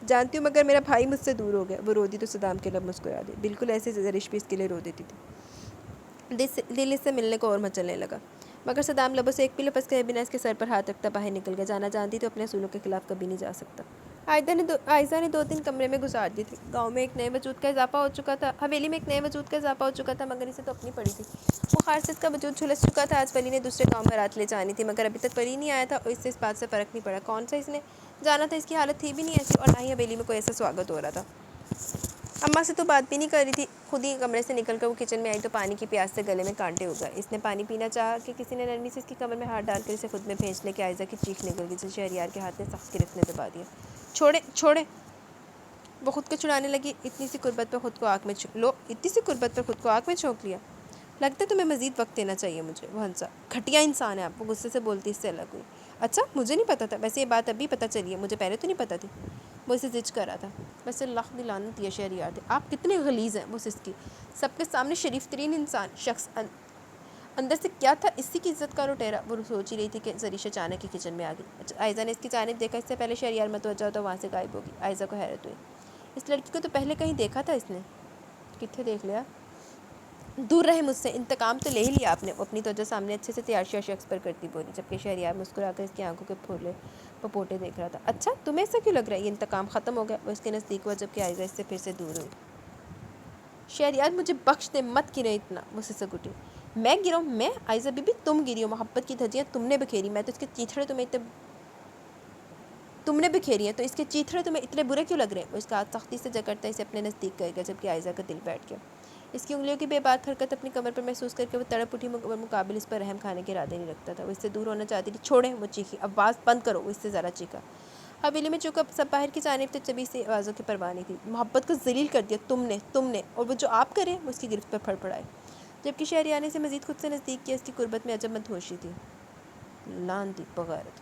جانتی ہوں مگر میرا بھائی مجھ سے دور ہو گیا۔ وہ رو دی تو صدام کے لب مسکرا دی۔ بالکل ایسے زرش بھی اس کے لیے رو دیتی تھی۔ دل اس سے ملنے کو اور مچلنے لگا، مگر صدام لبوں سے ایک بھی لفظ کہے بنا اس کے سر پر ہاتھ رکھتا باہر نکل گیا۔ جانا جانتی تو اپنے اصولوں کے خلاف کبھی نہیں جا سکتا۔ عائزہ نے 2 دن کمرے میں گزار دی تھی۔ گاؤں میں ایک نئے وجود کا اضافہ ہو چکا تھا، حویلی میں ایک نئے وجود کا اضافہ ہو چکا تھا، مگر اسے تو اپنی پڑی تھی۔ بخار سے اس کا وجود جھلس چکا تھا۔ آج ولی نے دوسرے گاؤں میں رات لے جانی تھی، مگر ابھی تک ولی نہیں آیا تھا اور اس سے اس بات سے فرق نہیں پڑا۔ کون سا اس نے جانا تھا؟ اس کی حالت تھی بھی نہیں ایسی، اور نہ ہی حویلی میں کوئی ایسا سواگت ہو رہا تھا۔ اماں سے تو بات بھی نہیں کر رہی تھی۔ خود ہی کمرے سے نکل کر وہ کچن میں آئی تو پانی کی پیاس سے گلے میں کانٹے ہو گئے۔ اس نے پانی پینا چاہا کہ کسی نے نرمی سے اس کی کمر میں ہاتھ ڈال کر اسے خود میں بھیجنے کے عائزہ کی چیخ نکل گئی جسے شہریار کے ہاتھ نے سخت گرفت میں دبا دیا۔ چھوڑے۔ وہ خود کو چھڑانے لگی۔ اتنی سی قربت پر خود کو آگ میں جھونک لیا۔ لگتا ہے تمہیں مزید وقت دینا چاہیے مجھے، وہ ہنسا۔ گھٹیا انسان ہے آپ، وہ غصے سے بولتی اس سے الگ ہوئی۔ اچھا، مجھے نہیں پتا تھا، ویسے یہ بات ابھی پتہ چلی ہے، مجھے پہلے تو نہیں پتا تھی۔ وہ اسے زج کر رہا تھا۔ ویسے لاکھ دی لعنت یہ شہریار تھے، آپ کتنے غلیظ ہیں، وہ سسکی۔ سب کے سامنے شریف ترین انسان شخص اندر سے کیا تھا اسی کی عزت کا لٹیرا۔ وہ سوچ ہی رہی تھی کہ زریش اچانک ہی کچن میں آ گئی۔ عائزہ نے اس کی جانب دیکھا، اس سے پہلے شہریار متوجہ تو وہاں سے غائب ہوگی۔ عائزہ کو حیرت ہوئی، اس لڑکی کو تو پہلے کہیں دیکھا تھا اس نے۔ کتنے دیکھ لیا؟ دور رہے مجھ سے، انتقام تو لے ہی لیا آپ نے۔ وہ اپنی توجہ سامنے اچھے سے تیار شیار شخص پر کرتی بولی، جبکہ شہریار مسکرا کر اس کی آنکھوں کے پھولے پپوٹے دیکھ رہا تھا۔ اچھا، تمہیں ایسا کیوں لگ رہا ہے یہ انتقام ختم ہو گیا؟ وہ اس کے نزدیک ہوا جبکہ عائزہ اس سے پھر سے دور ہوئی۔ شہریار مجھے بخش دے، مت گرے اتنا، وہ سسک اٹھی۔ میں گراؤں؟ میں؟ عائزہ بی بی تم گری ہو، محبت کی دھجیاں تم نے بکھیری، میں تو اس کے چیتھڑے تم نے بکھیری ہیں، تو اس کے چیتھڑے تمہیں اتنے برے کیوں لگ رہے ہیں؟ وہ اس کا ہاتھ سختی سے جکڑتا اسے اپنے نزدیک کر گیا جبکہ عائزہ کا دل بیٹھ گیا۔ اس کی انگلیوں کی بے بات حرکت اپنی کمر پر محسوس کر کے وہ تڑپ اٹھی، مگر مقابل اس پر رحم کھانے کے ارادے نہیں رکھتا تھا۔ وہ اس سے دور ہونا چاہتی تھی۔ چھوڑیں، وہ چیخی۔ آواز بند کرو، وہ اس سے ذرا چیخا۔ حویلی میں چونکہ سب باہر کی جانب تھے، جبھی سے آوازوں کی پرواہ نہیں تھی۔ محبت کو ذلیل کر دیا تم نے، اور وہ جو آپ کریں، وہ اس کی گرفت پر پھڑ پڑائے، جبکہ شہریار نے اسے مزید خود سے نزدیک کیا۔ اس کی قربت میں عجب مدہوشی تھی۔ لعنتی بغیرت،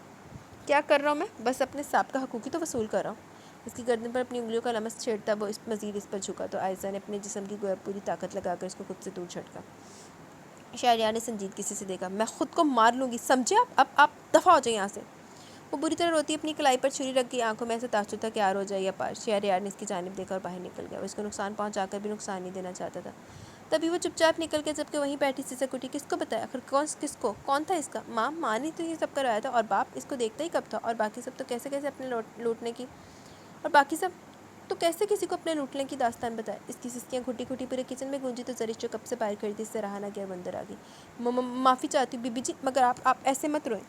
کیا کر رہا ہوں میں؟ بس اپنے سابقہ کا حقوقی تو وصول کر رہا ہوں۔ اس کی گردن پر اپنی انگلیوں کا لمس چھیڑتا وہ مزید اس پر جھکا تو عائزہ نے اپنے جسم کی گویا پوری طاقت لگا کر اس کو خود سے دور جھٹکا۔ شہریار نے سنجیدگی سے دیکھا۔ میں خود کو مار لوں گی، سمجھے آپ دفع ہو جائیں یہاں سے۔ وہ بری طرح روتی اپنی کلائی پر چھری رکھ گئی، آنکھوں میں ایسا تاثر تھا کہ آر ہو جائے یا پار۔ شہریار نے اس کی جانب دیکھا اور باہر نکل گیا۔ وہ اس کو نقصان پہنچا کر بھی نقصان نہیں دینا چاہتا تھا۔ تبھی وہ چپ چاپ نکل گیا جبکہ وہیں بیٹھی سسک اٹھی۔ کس کو بتایا آخر؟ کون تھا اس کا؟ ماں نے تو یہ سب کروایا تھا، اور باپ اس کو دیکھتا ہی کب تھا؟ اور باقی سب تو کیسے اپنے کسی کو اپنے لوٹنے کی داستان بتائے۔ اس کی سسکیاں گھٹی گھٹی پورے کچن میں گونجی تو زریش جو کب سے باہر کھڑی تھی اس سے رہا نہ گیا، وہ اندر آ گئی۔ معافی چاہتی ہوں بی بی جی، مگر آپ ایسے مت روئیں،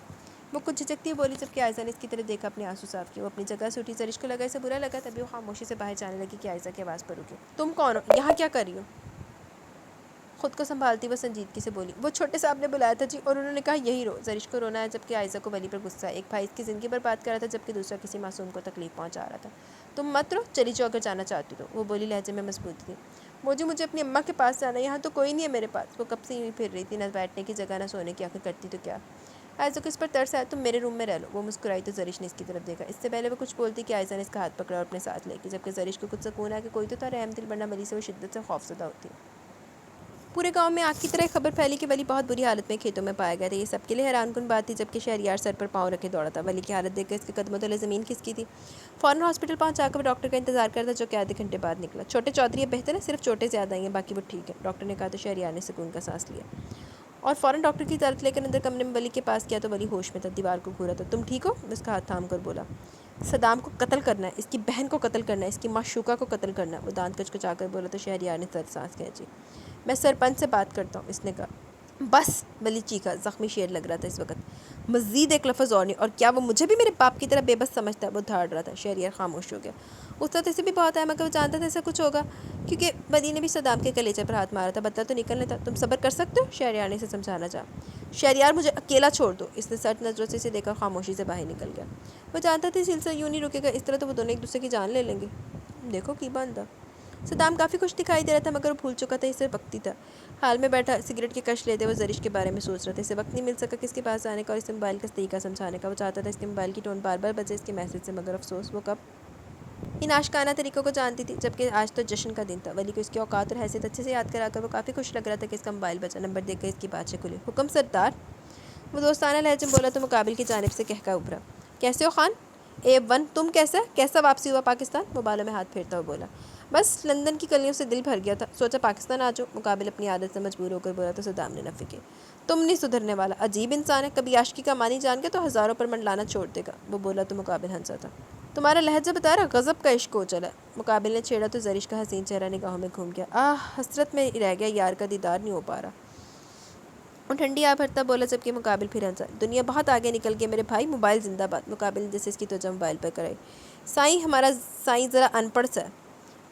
وہ کچھ جھجکتی بولی جبکہ عائزہ نے اس کی طرف دیکھا، اپنے آنسو صاف کیے۔ وہ اپنی جگہ سے اٹھی، زریش کو لگا اسے برا لگا، تبھی وہ خاموشی سے باہر جانے لگی کہ عائزہ کی آواز پر رکی۔ تم کون ہو؟ یہاں کیا کر رہی ہو؟ خود کو سنبھالتی وہ سنجیدگی سے بولی۔ وہ چھوٹے صاحب نے بلایا تھا جی، اور انہوں نے کہا یہی رو۔ زریش کو رونا ہے جبکہ عائزہ کو ولی پر غصہ ہے۔ ایک بھائی اس کی زندگی برباد کر رہا تھا جبکہ دوسرا کسی معصوم کو تکلیف پہنچا رہا تھا۔ تم مت رو، چلی جاؤ اگر جانا چاہتی ہو، وہ بولی لہجے میں مضبوطی تھی۔ مجھے اپنی اماں کے پاس جانا ہے، یہاں تو کوئی نہیں ہے میرے پاس۔ وہ کب سے یوں پھر رہی تھی، نہ بیٹھنے کی جگہ نہ سونے کی، آخر کرتی تو کیا؟ عائزہ کو اس پر ترس آیا۔ تم میرے روم میں رہ لو، وہ مسکرائی تو زریش نے اس کی طرف دیکھا۔ اس سے پہلے وہ کچھ بولتی کہ عائزہ نے اس کا ہاتھ پکڑا اور اپنے ساتھ لے گئی، جبکہ زریش کو کچھ سکون ہے کہ کوئی تو تھا رحم دل، ورنہ ولی سے وہ شدت سے خوفزدہ ہوتی۔ پورے گاؤں میں آگ کی طرح خبر پھیلی کہ ولی بہت بری حالت میں کھیتوں میں پایا گیا تھا۔ یہ سب کے لیے حیران کن بات تھی، جبکہ شہریار سر پر پاؤں رکھے دوڑا تھا۔ ولی کی حالت دیکھ کر اس کے قدموں تلے زمین کھسکی تھی۔ فوراً ہاسپٹل پہنچا کر وہ ڈاکٹر کا انتظار کرتا جو کہ آدھے گھنٹے بعد نکلا۔ چھوٹے چودھری اب بہتر ہے، صرف چوٹیں زیادہ آئی ہیں، باقی وہ ٹھیک ہے، ڈاکٹر نے کہا تو شہریار نے سکون کا سانس لیا اور فوراً ڈاکٹر کی اجازت لے کر اندر کمرے میں ولی کے پاس کیا تو ولی ہوش میں تھا، دیوار کو گھورا تھا۔ تم ٹھیک ہو؟ اس کا ہاتھ تھام کر بولا۔ صدام کو قتل کرنا ہے، اس کی بہن کو قتل کرنا ہے، اس کی معشوقہ کو قتل کرنا ہے، وہ دانت کچکچا کر بولا تو شہریار نے سر سانس کھینچی۔ میں سرپنچ سے بات کرتا ہوں، اس نے کہا۔ بس، ولی چیخا، زخمی شیر لگ رہا تھا اس وقت۔ مزید ایک لفظ اور نہیں، اور کیا وہ مجھے بھی میرے باپ کی طرح بے بس سمجھتا ہے؟ وہ دھاڑ رہا تھا۔ شہریار خاموش ہو گیا۔ اس وقت اسے بھی بہت آیا، مگر وہ جانتا تھا ایسا کچھ ہوگا، کیونکہ بدی نے بھی صدام کے کلیجے پر ہاتھ مارا تھا۔ بدلہ تو نکلنے تھا، تم صبر کر سکتے ہو؟ شہریار نے اسے سمجھانا چاہا۔ شہریار مجھے اکیلا چھوڑ دو۔ اس نے سرد نظروں سے اسے دیکھا، خاموشی سے باہر نکل گیا۔ وہ جانتا تھا سلسلہ یوں نہیں رکے گا، اس طرح تو وہ دونوں ایک دوسرے کی جان لے لیں گے۔ دیکھو کی بندہ صدام کافی خوش دکھائی دے رہا تھا، مگر وہ بھول چکا تھا، اسے وقتی تھا۔ حال میں بیٹھا سگریٹ کی کش لیتے وہ زرش کے بارے میں سوچ رہا تھا۔ اسے وقت نہیں مل سکا کہ اس کے پاس آنے کا اور اسے موبائل کا طریقہ سمجھانے کا۔ وہ چاہتا تھا اس کے موبائل کی ٹون بار بار بجے اس کے میسج سے، مگر افسوس وہ کب ان آشکانہ طریقوں کو جانتی تھی، جبکہ آج تو جشن کا دن تھا۔ ولی کو اس کی اوقات اور حیثیت اچھے سے یاد کرا کر وہ کافی خوش لگ رہا تھا کہ اس کا موبائل بجا۔ نمبر دیکھ کر اس کی بات کھلی۔ حکم سردار، وہ دوستانہ لہجے میں بولا تو مقابل کی جانب سے کہکا ابھرا۔ کیسے ہو خان؟ A1، تم کیسا واپسی ہوا پاکستان؟ وہ بالوں میں ہاتھ پھیرتا ہوا بولا۔ بس لندن کی گلیوں سے دل بھر گیا تھا، سوچا پاکستان آ جاؤ۔ مقابل اپنی عادت سے مجبور ہو کر بولا تو صدام نے نفی کی۔ تم نہیں سدھرنے والا، عجیب انسان ہے، کبھی عاشقی کا معنی جان کے تو ہزاروں پر منڈلانا چھوڑ دے گا۔ وہ بولا تو مقابل ہنسا تھا۔ تمہارا لہجہ بتا رہا غضب کا عشق ہو چلا۔ مقابل نے چھیڑا تو زرش کا حسین چہرہ نگاہوں میں گھوم گیا۔ حسرت میں رہ گیا، یار کا دیدار نہیں ہو پا رہا۔ وہ ٹھنڈی آ بھرتا بولا، جبکہ مقابل پھر ہنسا۔ دنیا بہت آگے نکل گئی میرے بھائی، موبائل زندہ باد۔ مقابل نے جیسے اس کی توجہ موبائل پر کرائی۔ ہمارا سائیں ذرا ان پڑھ سا ہے،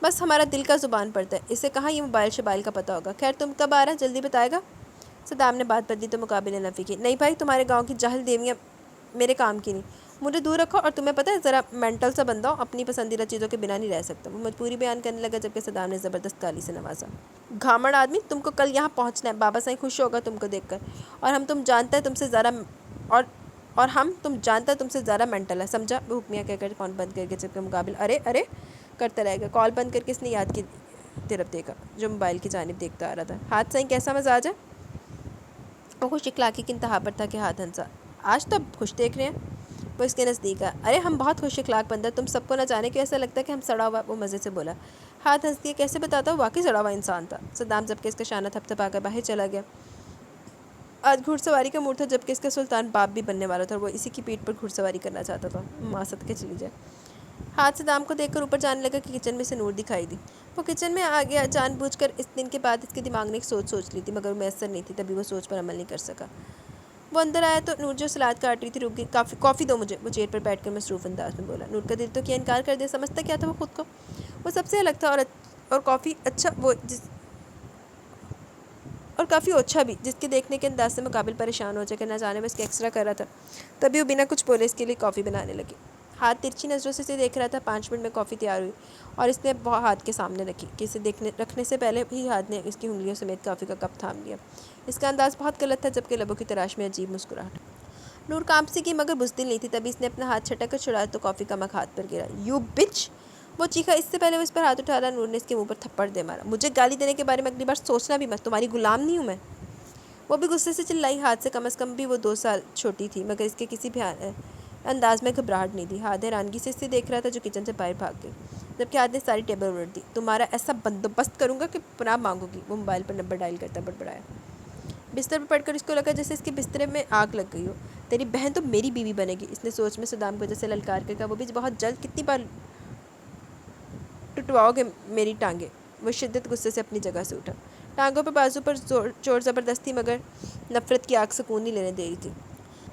بس ہمارا دل کا زبان پڑتا ہے، اسے کہاں یہ موبائل شبائل کا پتہ ہوگا۔ خیر تم کب آ رہا، جلدی بتائے گا؟ صدام نے بات بدلی تو مقابل نے نفی کی۔ نہیں بھائی، تمہارے گاؤں کی جاہل دیویاں میرے کام کی نہیں، مجھے دور رکھو۔ اور تمہیں پتہ ہے ذرا مینٹل سا بندہ ہو، اپنی پسندیدہ چیزوں کے بنا نہیں رہ سکتا۔ وہ مجبوری بیان کرنے لگا، جبکہ صدام نے زبردست گالی سے نوازا۔ گھامڑ آدمی، تم کو کل یہاں پہنچنا ہے، بابا سائیں خوش ہوگا تم کو دیکھ کر، اور ہم تم جانتا ہے تم جانتا ہے تم سے زیادہ مینٹل ہے، سمجھا؟ وہ حکمیہ کہہ کر فون بند کر کے جبکہ مقابل ارے کرتا رہے گا۔ کال بند کر کے اس نے یاد کی طرف دیکھا جو موبائل کی جانب دیکھتا آ رہا تھا۔ ہاتھ سائیں کیسا مزاج ہے؟ وہ خوش اخلاقی کی انتہا پر تھا کہ ہاتھ ہنسا۔ آج تو خوش دیکھ رہے ہیں۔ وہ اس کے نزدیک آیا۔ ارے ہم بہت خوش اخلاق بندہ، تم سب کو نہ جانے کہ ایسا لگتا ہے کہ ہم سڑا ہوا۔ وہ مزے سے بولا۔ ہاتھ ہنس دیا۔ کیسے بتاتا ہوں، واقعی سڑا ہوا انسان تھا۔ صدام جبکہ اس کا شانہ تھپ تھپا کر باہر چلا گیا۔ آج گھڑ سواری کا موڈ تھا، جبکہ اس کا سلطان باپ بھی بننے والا تھا اور وہ اسی کی پیٹھ پر گھڑ سواری کرنا چاہتا تھا۔ ماں صدقے چلی جائے۔ ہاتھ صدام کو دیکھ کر اوپر جانے لگا کہ کچن میں سے نور دکھائی دی۔ وہ کچن میں آ گیا، جان بوجھ کر۔ اس دن کے بعد اس کے دماغ نے ایک سوچ لی تھی، مگر وہ میسر نہیں تھی، تبھی وہ سوچ پر عمل نہیں کر سکا۔ وہ اندر آیا تو نور جو سلاد کاٹ رہی تھی رک گئی۔ کافی دو مجھے، وہ چیئر پر بیٹھ کر مصروف انداز میں بولا۔ نور کا دل تو کیا انکار کر دیا، سمجھتا کیا تھا وہ خود کو؟ وہ سب سے الگ تھا اور کافی اچھا بھی، جس کے دیکھنے کے انداز سے مقابل پریشان ہو جائے کہ نہ جانے میں اس کے ایکسٹرا کر رہا تھا۔ تبھی وہ بنا کچھ بولے اس کے لیے کافی بنانے لگی۔ ہاتھ ترچھی نظروں سے اسے دیکھ رہا تھا۔ 5 منٹ میں کافی تیار ہوئی اور اس نے ہاتھ کے سامنے رکھی کہ اسے رکھنے سے پہلے ہی ہاتھ نے اس کی انگلیوں سمیت کافی کا کپ تھام لیا۔ اس کا انداز بہت غلط تھا، جبکہ لبوں کی تراش میں عجیب مسکراہٹ۔ نور کام سی کی مگر بزدل نہیں تھی، تبھی اس نے اپنا ہاتھ چھٹک کر چھڑایا تو کافی کا مگ ہاتھ پر گرا۔ یو بچ! وہ چیخا۔ اس سے پہلے وہ اس پر ہاتھ اٹھا رہا، نور نے اس کے منہ پر تھپڑ دے مارا۔ مجھے گالی دینے کے بارے میں اگلی بار سوچنا بھی مت، تمہاری غلام نہیں ہوں میں۔ وہ بھی غصے سے چلائی۔ ہاتھ سے کم از کم بھی وہ 2 سال چھوٹی تھی، مگر اس کے کسی بھی انداز میں گھبراہٹ نہیں تھی۔ ہاتھ حیرانگی سے اسے دیکھ رہا تھا جو کچن سے باہر بھاگ گئی، جبکہ ہاتھ نے ساری ٹیبل الٹ دی۔ تمہارا ایسا بندوبست کروں گا کہ پناہ مانگو گی۔ وہ موبائل پر نمبر ڈائل کرتا بڑبڑایا۔ بستر پر پڑھ کر اس کو لگا جیسے اس کے بسترے میں آگ لگ گئی ہو۔ تیری بہن تو میری بیوی بنے گی، اس نے سوچ میں صدام کو جیسے للکار کر کہا۔ وہ بھی بہت جلد، کتنی بار ٹٹواؤ گے میری ٹانگیں؟ وہ شدت غصے سے اپنی جگہ سے اٹھا۔ ٹانگوں پر بازو پر چور زبردست تھی، مگر نفرت کی آگ سکون نہیں لینے دے رہی تھی۔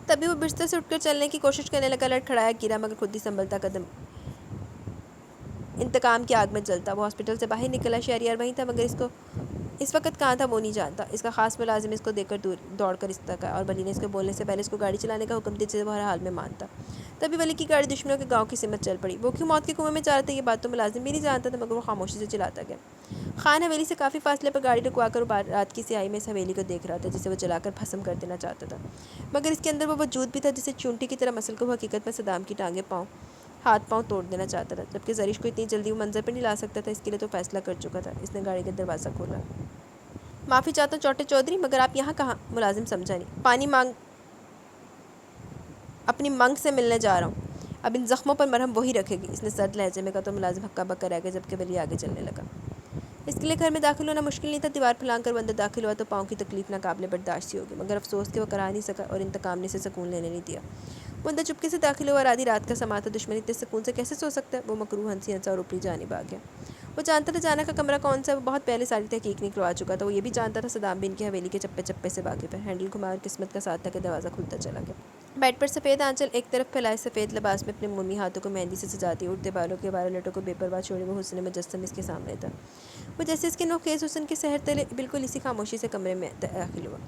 تبھی وہ بستر سے اٹھ کر چلنے کی کوشش کرنے لگا، لڑکھڑایا، گرا، مگر خود ہی سنبھلتا قدم انتقام کی آگ میں جلتا۔ وہ ہاسپٹل سے باہر نکلا۔ شہریار وہیں تھا، مگر اس وقت کہاں تھا وہ نہیں جانتا۔ اس کا خاص ملازم اس کو دیکھ کر دوڑ کر اس تک آیا اور ولی نے اس کو بولنے سے پہلے اس کو گاڑی چلانے کا حکم دیا جسے وہ ہر حال میں مانتا۔ تبھی ولی کی گاڑی دشمنوں کے گاؤں کی سمت چل پڑی۔ وہ کیوں موت کے کنویں میں جا رہا تھا یہ بات تو ملازم بھی نہیں جانتا تھا، مگر وہ خاموشی سے چلاتا گیا۔ خان حویلی سے کافی فاصلے پر گاڑی رکوا کر رات کی سیاہی میں اس حویلی کو دیکھ رہا تھا جسے وہ جلا کر بھسم کر دینا چاہتا تھا، مگر اس کے اندر وہ وجود بھی تھا جسے چونٹی کی طرح مسل کو وہ حقیقت میں صدام کی ٹانگیں ہاتھ پاؤں توڑ دینا چاہتا تھا، جبکہ زرش کو اتنی جلدی وہ منظر پر نہیں لا سکتا تھا۔ اس کے لیے تو فیصلہ کر چکا تھا۔ اس نے گاڑی کا دروازہ کھولا۔ معافی چاہتا ہوں چوٹے چودھری، مگر آپ یہاں کہاں؟ ملازم سمجھا نہیں۔ پانی اپنی منگ سے ملنے جا رہا ہوں، اب ان زخموں پر مرہم وہی رکھے گی، اس نے سرد لہجے میں کہا تو ملازم ہکا بکا رہ گیا، جبکہ ولی آگے چلنے لگا۔ اس کے لیے گھر میں داخل ہونا مشکل نہیں تھا۔ دیوار پھلانگ کر وہ اندر داخل ہوا تو پاؤں کی تکلیف ناقابل برداشت سی ہوگی، مگر افسوس کہ وہ کرا نہیں سکا اور انتقام نے اسے سکون لینے نہیں دیا۔ وہ اندر چپکے سے داخل ہوا اور آدھی رات کا سما تھا۔ دشمن اتنے سکون سے کیسے سو سکتا ہے؟ وہ مکروہ ہنسی ہنسا اور اوپری جانب آ گیا۔ وہ جانتا تھا جانا کا کمرہ کون سا ہے، وہ بہت پہلے ساری تحقیق نکلوا چکا تھا۔ وہ یہ بھی جانتا تھا صدام بھی ان کی حویلی کے چپے چپے سے واقف ہے۔ ہینڈل گھما اور قسمت کا ساتھ تھا کہ دروازہ کھلتا چلا گیا۔ بیڈ پر سفید آنچل ایک طرف پھیلائے سفید لباس میں اپنے مومی ہاتھوں کو مہندی سے سجاتی، اٹھتے بالوں کے 12 لٹوں کو بے پرواہ چھوڑے وہ حسن مجسم اس کے سامنے تھا۔ وہ جیسے اس کے نوخیز حسن کے سحر تلے بالکل اسی خاموشی سے کمرے میں داخل ہوا۔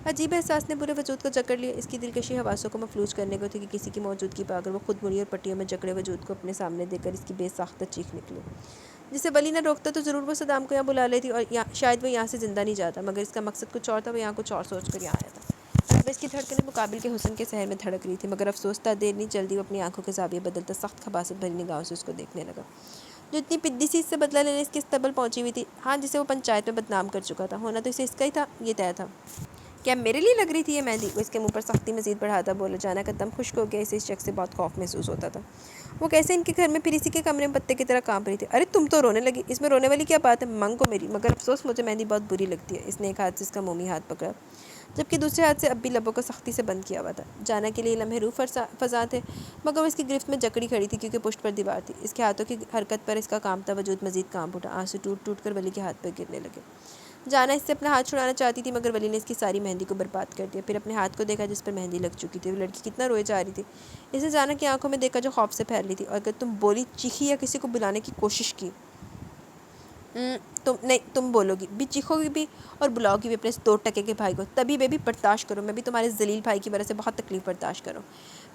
عجیب احساس نے پورے وجود کو جکڑ لیا، اس کی دلکشی حواسوں کو مفلوج کرنے کو تھی کہ کسی کی موجودگی پا کر وہ خود مڑی اور پٹیوں میں جکڑے وجود کو اپنے سامنے دیکھ کر اس کی بے ساختہ چیخ نکلی۔ جسے ولی نہ روکتا تو ضرور وہ صدام کو یہاں بلا لیتی اور شاید وہ یہاں سے زندہ نہیں جاتا، مگر اس کا مقصد کچھ اور تھا، وہ یہاں کچھ اور سوچ کر یہاں آیا تھا۔ اب اس کی دھڑکنیں مقابل کے حسن کے سحر میں دھڑک رہی تھی، مگر افسوس تھا دیر نہیں جلدی وہ اپنی آنکھوں کے زاویے بدلتا سخت خباثت بھری نگاہوں سے اس کو دیکھنے لگا، جو اتنی پدی سی اس سے بدلہ لینے اس کے استبل پہنچی ہوئی تھی۔ ہاں، جسے وہ پنچایت میں بدنام کر چکا تھا، ہونا تو اسے اس کا ہی تھا، یہ طے تھا۔ کیا میرے لیے لگ رہی تھی یہ مہندی؟ وہ اس کے منہ پر سختی مزید بڑھاتا بولا، جانا کا دم خشک ہو گیا، اسے اس شخص سے بہت خوف محسوس ہوتا تھا۔ وہ کیسے ان کے گھر میں پھر اسی کے کمرے میں پتے کی طرح کانپ رہی تھی۔ ارے تم تو رونے لگی، اس میں رونے والی کیا بات ہے، منگ کو میری، مگر افسوس مجھے مہندی بہت بری لگتی ہے۔ اس نے ایک ہاتھ سے اس کا مومی ہاتھ پکڑا، جبکہ دوسرے ہاتھ سے اب بھی لبوں کو سختی سے بند کیا ہوا تھا۔ جانا کے لیے لمحے روح فضا تھے، مگر وہ اس کی گرفت میں جکڑی کھڑی تھی کیونکہ پشت پر دیوار تھی۔ اس کے ہاتھوں کی حرکت پر اس کا کانپتا وجود مزید کانپ اٹھا، آنسو ٹوٹ ٹوٹ کر ولی کے ہاتھ پر گرنے لگے۔ جانا اس سے اپنا ہاتھ چھڑانا چاہتی تھی، مگر ولی نے اس کی ساری مہندی کو برباد کر دیا۔ پھر اپنے ہاتھ کو دیکھا جس پر مہندی لگ چکی تھی، وہ لڑکی کتنا روئے جا رہی تھی، اسے جانا کی آنکھوں میں دیکھا جو خوف سے پھیل رہی تھی۔ اور اگر تم بولی، چیخی یا کسی کو بلانے کی کوشش کی، تم بولو گی بھی، چیخو گی بھی اور بلاؤ گی بھی اپنے اس 2 ٹکے کے بھائی کو، تبھی بیبی برداشت کرو۔ میں بھی تمہارے ذلیل بھائی کی وجہ سے بہت تکلیف برداشت کروں،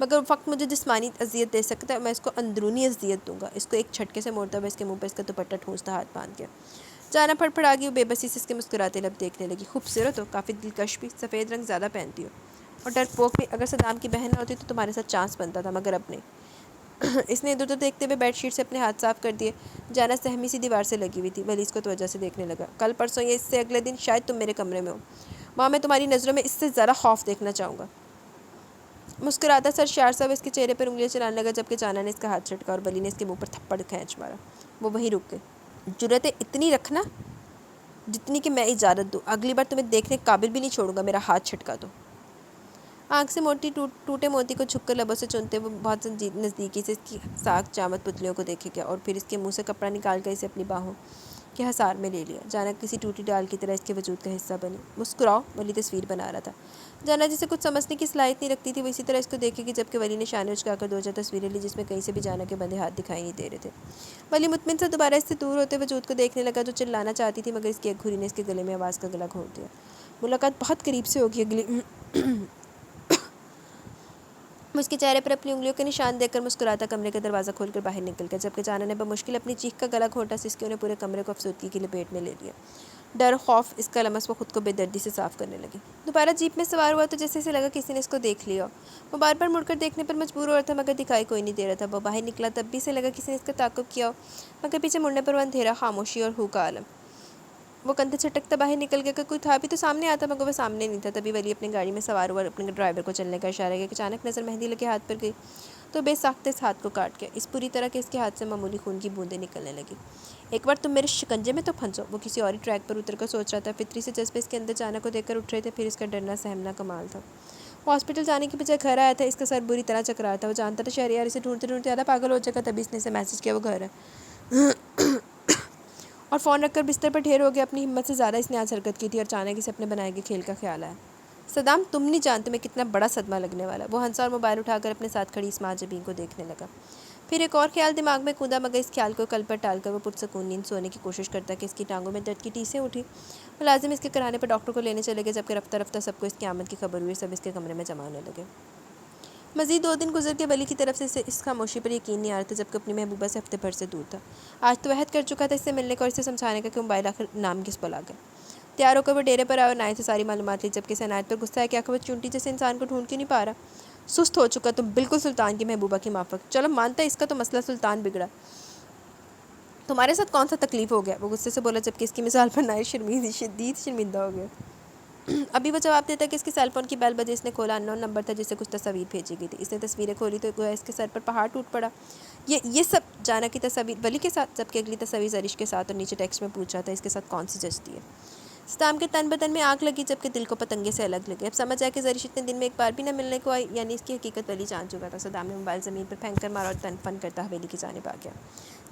مگر وقت مجھے جسمانی اذیت دے سکتا ہے، میں اس کو اندرونی اذیت دوں گا۔ اس کو ایک جھٹکے سے موڑتا ہوا اس کے منہ پر اس کا دوپٹہ ٹھونستا ہاتھ باندھ گیا۔ جانا پھڑ پھڑا گئی، وہ بے بسی سے اس کے مسکراتے لب دیکھنے لگی۔ خوبصورت ہو، کافی دلکش بھی، سفید رنگ زیادہ پہنتی ہو، اور ڈرپوک بھی۔ اگر صدام کی بہن نہ ہوتی تو تمہارے ساتھ چانس بنتا تھا، مگر اب نہیں۔ اس نے ادھر ادھر دیکھتے ہوئے بیڈ شیٹ سے اپنے ہاتھ صاف کر دیے۔ جانا سہمی سی دیوار سے لگی ہوئی تھی، ولی اس کو توجہ سے دیکھنے لگا۔ کل پرسوں یا اس سے اگلے دن شاید تم میرے کمرے میں ہو، وہاں میں تمہاری نظروں میں اس سے زیادہ خوف دیکھنا چاہوں گا۔ مسکراتا سر شار سا وہ اس کے چہرے پر انگلیاں چلانے لگا، جبکہ جانا نے اس کا ہاتھ چھٹکا اور ولی نے اس کے منہ پر تھپڑ کھینچ مارا۔ وہ وہیں رک گئے۔ جرأت اتنی رکھنا جتنی کہ میں اجازت دوں، اگلی بار تمہیں دیکھنے قابل بھی نہیں چھوڑوں گا، میرا ہاتھ چھٹکا تو۔ آنکھ سے موٹی ٹوٹے موتی کو چھپ کر لبوں سے چنتے وہ بہت نزدیکی سے اس کی ساکھ چامت پتلیوں کو دیکھے گیا، اور پھر اس کے منہ سے کپڑا نکال کر اسے اپنی باہوں کے حصار میں لے لیا۔ جانا کسی ٹوٹی ڈال کی طرح اس کے وجود کا حصہ بنی۔ مسکراؤ، ولی تصویر بنا رہا تھا۔ جانا جسے کچھ سمجھنے کی صلاحیت نہیں رکھتی تھی، وہ اسی طرح اس کو دیکھے گی، جبکہ ولی نے شانے اچکا کر 2-4 تصویریں لی جس میں کہیں سے بھی جانا کے بندھے ہاتھ دکھائی نہیں دے رہے تھے۔ ولی مطمئن سے دوبارہ اس سے دور ہوتے وجود کو دیکھنے لگا جو چلانا چاہتی تھی، مگر اس کی ایک گھوری نے اس کے گلے میں آواز کا گلا گھونٹ دیا۔ ملاقات بہت قریب سے ہوگی اگلی۔ وہ اس کے چہرے پر اپنی انگلیوں کے نشان دیکھ کر مسکراتا کمرے کا دروازہ کھول کر باہر نکل گیا، جبکہ جانا نے بمشکل اپنی چیخ کا گلا گھونٹا جس کے انہیں پورے کمرے کو افسردگی کی لپیٹ میں لے لیا۔ ڈر، خوف، اس کا لمس وہ خود کو بے دردی سے صاف کرنے لگی۔ دوبارہ جیپ میں سوار ہوا تو جیسے اسے لگا کسی نے اس کو دیکھ لیا۔ وہ بار بار مڑ کر دیکھنے پر مجبور ہو رہا تھا، مگر دکھائی کوئی نہیں دے رہا تھا۔ وہ باہر نکلا تب بھی اسے لگا کسی نے اس کا تعاقب کیا ہو، مگر پیچھے مڑنے پر وہ اندھیرا، خاموشی اور ہو کا عالم۔ وہ کندھے چھٹکتا باہر نکل گیا کہ کوئی تھا بھی تو سامنے آتا، مگر وہ سامنے نہیں تھا۔ تبھی ولی اپنی گاڑی میں سوار ہوا اور اپنے ڈرائیور کو چلنے کا اشارہ کیا کہ اچانک نظر مہندی لگے ہاتھ پر گئی تو بے ساختہ اس ہاتھ کو کاٹ گیا، اس پوری طرح کہ اس کے ہاتھ سے معمولی خون کی بوندیں نکلنے لگی۔ ایک بار تم میرے شکنجے میں تو پھنسو۔ وہ کسی اور ہی ٹریک پر اتر کر سوچ رہا تھا، فطری سے جذبے اس کے اندر جانا کو دیکھ کر اٹھ رہے تھے، پھر اس کا ڈرنا سہمنا کمال تھا۔ وہ ہاسپٹل جانے کی بجائے گھر آیا تھا، اس کا سر بری طرح چکرا تھا۔ وہ جانتا تھا شہریار اسے ڈھونڈتے ڈھونڈتے زیادہ پاگل ہو جائے گا، تبھی اس نے اسے میسج کیا وہ گھر ہے، اور فون رکھ کر بستر پر ڈھیر ہو گیا۔ اپنی ہمت سے زیادہ اس نے آج حرکت کی تھی، اور اچانک اسے اپنے بنائے گئے کھیل کا خیال آیا۔ صدام، تم نہیں جانتے میں کتنا بڑا صدمہ لگنے والا۔ وہ ہنسا اور موبائل اٹھا کر اپنے ساتھ کھڑی اسماعت جبین کو دیکھنے لگا۔ پھر ایک اور خیال دماغ میں کوندا، مگر اس خیال کو کل پر ٹال کر وہ پرسکون نیند سونے کی کوشش کرتا کہ اس کی ٹانگوں میں درد کی ٹیسیں اٹھی۔ ملازم اس کے کرانے پر ڈاکٹر کو لینے چلے گئے، جبکہ رفتہ رفتہ سب کو اس کی آمد کی خبر ہوئی، سب اس کے کمرے میں جمع ہونے لگے۔ مزید 2 دن گزر کے ولی کی طرف سے اس خاموشی پر یقین نہیں آ رہا تھا، جبکہ اپنی محبوبہ سے ہفتے بھر سے دور تھا۔ آج تو عہد کر چکا تھا اس سے ملنے کا اور اسے سمجھانے کا کہ موبائل آخر نام کس بلا گیا۔ تیار ہو کر وہ ڈیرے پر آیا اور عنایت سے ساری معلومات لی، جبکہ اسے عنایت پر غصہ ہے کہ آخر وہ چونٹی جیسے انسان کو ڈھونڈ کیوں نہیں پا رہا۔ سست ہو چکا تم، بالکل سلطان کی محبوبہ کی مافک۔ چلو مانتا ہے اس کا تو مسئلہ سلطان بگڑا، تمہارے ساتھ کون سا تکلیف ہو گیا؟ وہ غصے سے بولا، جبکہ اس کی مثال پر نائر شدید شرمندہ ہو گیا۔ ابھی وہ جواب دیتا کہ اس کے سیل فون کی بیل بجے۔ اس نے کھولا، ان نون نمبر تھا جس سے کچھ تصاویر بھیجی گئی تھی۔ اس نے تصویریں کھولی تو گویا اس کے سر پر پہاڑ ٹوٹ پڑا۔ یہ سب جانا کی تصاویر ولی کے ساتھ، جبکہ اگلی تصویر زرش کے ساتھ، اور نیچے ٹیکسٹ میں پوچھ رہا تھا اس کے ساتھ کون سی جچتی ہے۔ صدام کے تن بدن میں آگ لگی، جبکہ دل کو پتنگے سے الگ لگے۔ اب سمجھ آیا کہ زرش اتنے دن میں ایک بار بھی نہ ملنے کو آئی، یعنی اس کی حقیقت ولی جان چکا تھا۔ صدام نے موبائل زمین پر پھینک کر مارا اور تن فن کرتا حویلی کی جانب آ گیا۔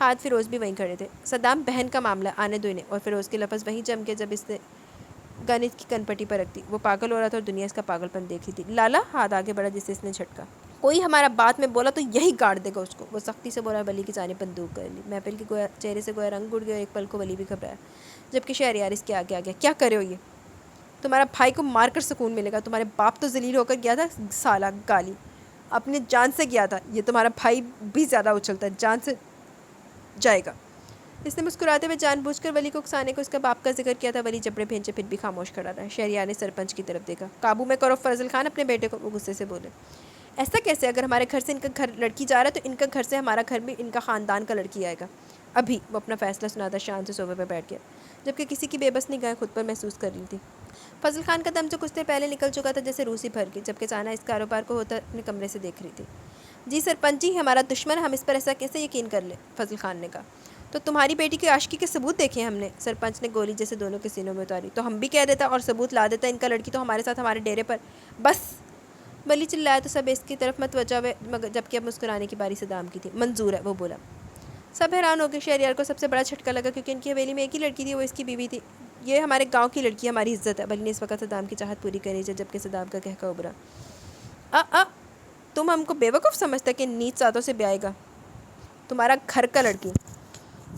ہاتھ فیروز بھی وہیں کھڑے تھے۔ صدام بہن کا معاملہ آنے دو انہیں، اور فیروز کے لفظ وہیں جم کے جب اس نے گن اس کی کن پٹی پر رکھ دی۔ وہ پاگل ہو رہا تھا اور دنیا اس کا پاگل پن دیکھ رہی تھی۔ لالا ہاتھ آگے بڑھا جسے اس نے جھٹکا۔ کوئی ہمارا بات میں بولا تو یہی گاڑ دے گا اس کو۔ وہ سختی سے بولا، ولی کی جانب بندوق کر لی۔ محفل کے چہرے سے گویا رنگ اڑ گیا اور ایک پل کو ولی بھی گھبرایا، جبکہ شہریار اس کے آگے آ گیا۔ کیا کر رہے ہو یہ؟ تمہارا بھائی کو مار کر سکون ملے گا، تمہارے باپ تو ذلیل ہو کر گیا تھا سالہ گالی، اپنے جان سے گیا تھا، یہ تمہارا بھائی بھی زیادہ اچھلتا ہے، جان سے جائے گا۔ اس نے مسکراتے ہوئے جان بوجھ کر ولی کو اکسانے کو اس کا باپ کا ذکر کیا تھا۔ ولی جبڑے بھینچے پھر بھی خاموش کھڑا رہا۔ شہریار نے سرپنچ کی طرف دیکھا۔ قابو میں کرو فضل خان اپنے بیٹے کو، وہ غصے سے بولے۔ ایسا کیسے؟ اگر ہمارے گھر سے ان کا گھر لڑکی جا رہا ہے تو ان کا گھر سے ہمارا گھر بھی ان کا خاندان کا لڑکی آئے گا ابھی۔ وہ اپنا فیصلہ سناتا شان سے صوفے پہ بیٹھ گیا، جبکہ کسی کی بے بس نگاہیں خود پر محسوس کر رہی تھی۔ فضل خان کا دم جو کچھ دیر پہلے نکل چکا تھا جیسے روسی بھر کے، جبکہ سانا اس کاروبار کو ہوتا اپنے کمرے سے دیکھ رہی تھی۔ جی سرپنچ جی، ہمارا دشمن، ہم اس پر ایسا کیسے یقین کر لیں؟ فضل خان نے کہا۔ تو تمہاری بیٹی کی عاشقی کے ثبوت دیکھے ہم نے، سرپنچ نے گولی جیسے دونوں کے سینوں میں اتاری۔ تو ہم بھی کہہ دیتا اور ثبوت لا دیتا، ان کا لڑکی تو ہمارے ساتھ ہمارے ڈیرے پر۔ بس ولی چلایا تو سب اس کی طرف متوجہ ہوئے، جبکہ اب مسکرانے کی باری صدام کی تھی۔ منظور ہے، وہ بولا۔ سب حیران ہو گئے۔ شہریار کو سب سے بڑا جھٹکا لگا، کیونکہ ان کی حویلی میں ایک ہی لڑکی تھی، وہ اس کی بیوی تھی۔ یہ ہمارے گاؤں کی لڑکی، ہماری عزت ہے۔ ولی نے اس وقت صدام کی چاہت پوری کرنی چاہیے، جبکہ صدام کا کہکا ابھرا۔ تم ہم کو بیوقوف سمجھتا کہ نیچ ساتوں سے بیائے گا تمہارا گھر کا لڑکی؟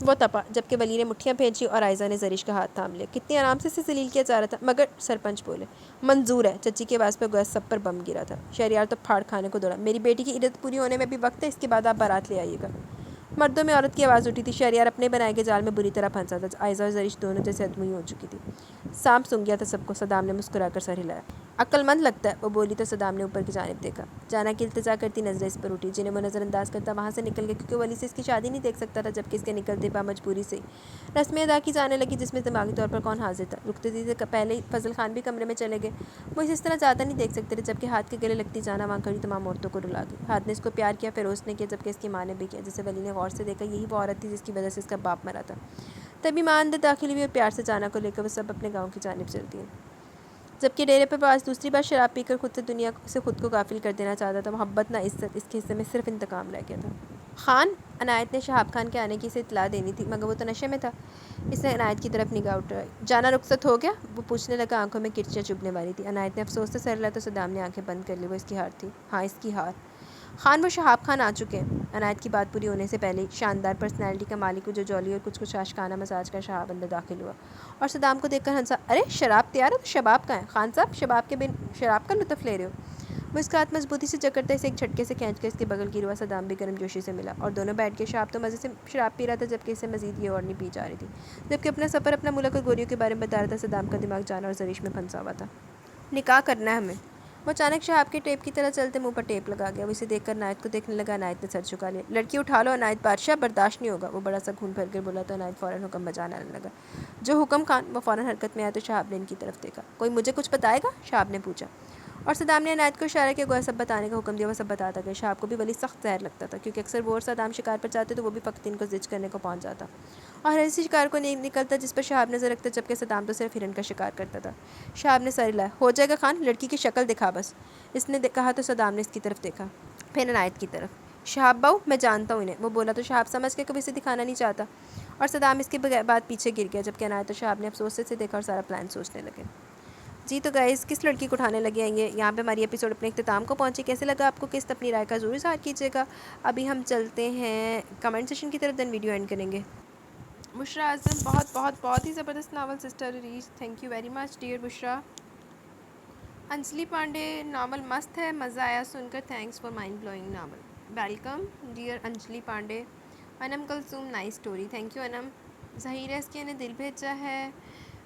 وہ تپا، جبکہ ولی نے مٹھیاں بھینچی اور عائزہ نے زرش کا ہاتھ تھام لیا۔ کتنی آرام سے اسے ذلیل کیا جا رہا تھا، مگر سرپنچ بولے۔ منظور ہے، چچی کے آواز پر گویا سب پر بم گرا تھا۔ شہریار تو پھاڑ کھانے کو دوڑا۔ میری بیٹی کی عدت پوری ہونے میں بھی وقت ہے، اس کے بعد آپ بارات لے آئیے گا۔ مردوں میں عورت کی آواز اٹھی تھی۔ شہریار اپنے بنائے کے جال میں بری طرح پھنسا تھا۔ عائزہ اور زرش دونوں جیسے ادموئی ہو چکی تھی۔ سانپ سونگھ گیا تھا سب کو، صدام نے مسکرا کر سر ہلایا۔ عقل مند لگتا ہے، وہ بولی تو صدام نے اوپر کی جانب دیکھا۔ جانا کی التجا کرتی نظریں اس پر اٹھی، جنہیں وہ نظر انداز کرتا وہاں سے نکل گیا، کیونکہ ولی سے اس کی شادی نہیں دیکھ سکتا تھا، جبکہ اس کے نکلتے پا مجبوری سے رسمیں ادا کی جانے لگی، جس میں دماغی طور پر کون حاضر تھا۔ رکتے سے پہلے ہی فضل خان بھی کمرے میں چلے گئے۔ وہ اس طرح زیادہ نہیں دیکھ سکتے تھے، جبکہ ہاتھ کے گلے لگتی جانا وہاں کھڑی تمام عورتوں کو رلا گئی۔ ہاتھ نے اس کو پیار کیا، فیروز نے کیا، جبکہ اس کی ماں نے بھی کیا، جسے ولی نے غور سے دیکھا۔ یہی وہ عورت تھی جس کی وجہ سے اس کا باپ مرا تھا۔ تبھی ماں اندر داخل ہوئی اور پیار سے جانا کو لے کر وہ سب اپنے گاؤں کی جانب چلتی ہیں۔ جبکہ ڈیرے پر باز دوسری بار شراب پی کر خود سے دنیا سے خود کو غافل کر دینا چاہتا تھا۔ محبت نہ عزت، اس کے حصے میں صرف انتقام رہ گیا تھا۔ خان، عنایت نے شہاب خان کے آنے کی اسے اطلاع دینی تھی، مگر وہ تو نشے میں تھا۔ اس نے عنایت کی طرف نگاہ اٹھائی۔ جانا رخصت ہو گیا؟ وہ پوچھنے لگا، آنکھوں میں کرچیاں چبھنے والی تھی۔ عنایت نے افسوس سے سر ہلایا تو صدام نے آنکھیں بند کر لی۔ وہ اس کی ہار تھی۔ ہاں، اس کی ہار۔ خان، وہ شہاب خان آ چکے ہیں۔ عنایت کی بات پوری ہونے سے پہلے ہی شاندار پرسنالٹی کا مالک، جو جولی اور کچھ عاشقانہ مزاج کا شہاب اندر داخل ہوا اور صدام کو دیکھ کر ہنسا۔ ارے شراب تیار ہے تو شباب کہاں ہے؟ خان صاحب، شراب کا لطف لے رہے ہو؟ وہ اس کا ہاتھ مضبوطی سے جکڑتا اسے ایک جھٹکے سے کھینچ کر اس کے بغل کی ہوا۔ صدام بھی گرم جوشی سے ملا اور دونوں بیٹھ گئے۔ شہاب تو مزے سے شراب پی رہا تھا، جبکہ اسے مزید یہ اور نہیں پی جا رہی تھی، جبکہ اپنا سفر، اپنا ملک اور گوریوں کے بارے میں بتا رہا تھا۔ صدام کا دماغ جانا اور زرش میں پھنسا ہوا تھا۔ نکاح کرنا ہے ہمیں۔ وہ اچانک شہاب کے ٹیپ کی طرح چلتے منہ پر ٹیپ لگا گیا۔ وہ اسے دیکھ کر عنایت کو دیکھنے لگا۔ عنایت نے سر جھکا لیا۔ لڑکی اٹھا لو عنایت بادشاہ، برداشت نہیں ہوگا۔ وہ بڑا سا خون بھر کر بولا تو عنایت فوراً حکم بجانے لگا۔ جو حکم خان۔ وہ فوراً حرکت میں آیا تو شہاب نے ان کی طرف دیکھا۔ کوئی مجھے کچھ بتائے گا؟ شہاب نے پوچھا، اور صدام نے عنایت کو اشارہ کیا، گویا سب بتانے کا حکم دیا۔ وہ سب بتاتا گیا۔ شہاب کو بھی ولی سخت زہر لگتا تھا، کیونکہ اکثر وہ اور صدام شکار پر جاتے تو وہ بھی فقط ان کو زج کرنے کو پہنچ جاتا اور ہر ایسی شکار کو نہیں نکلتا جس پر شہاب نظر رکھتا، جبکہ صدام تو صرف ہرن کا شکار کرتا تھا۔ شہاب نے سر ہلایا۔ ہو جائے گا خان، لڑکی کی شکل دکھا بس، اس نے کہا تو صدام نے اس کی طرف دیکھا، پھر عنایت کی طرف۔ شہاب باؤ، میں جانتا ہوں انہیں، وہ بولا تو شہاب سمجھ کے کبھی اسے دکھانا نہیں چاہتا، اور صدام اس کے بعد پیچھے گر گیا، جبکہ عنایت اور شہاب نے افسوس سے اسے دیکھا اور سارا پلان سوچنے لگے۔ جی تو گائز، کس لڑکی کو اٹھانے لگے ہیں یہ؟ یہاں پہ ہماری ایپیسوڈ اپنے اختتام کو پہنچی۔ کیسے لگا آپ کو؟ کس اپنی رائے کا ضرور اظہار کیجیے گا۔ ابھی ہم چلتے ہیں کمنٹ سیشن کی طرف، دین ویڈیو اینڈ کریں گے۔ بشریٰ اعظم، بہت ہی زبردست ناول سسٹر ریچ، thank you very much dear Bushra. Anjali Pandey, novel مست ہے، مزہ آیا سن کر، thanks for mind blowing novel. Welcome dear Anjali Pandey. Anam Kulsoom, nice story, thank you Anam. Zaheer ایسکیہ نے دل بھیجا ہے۔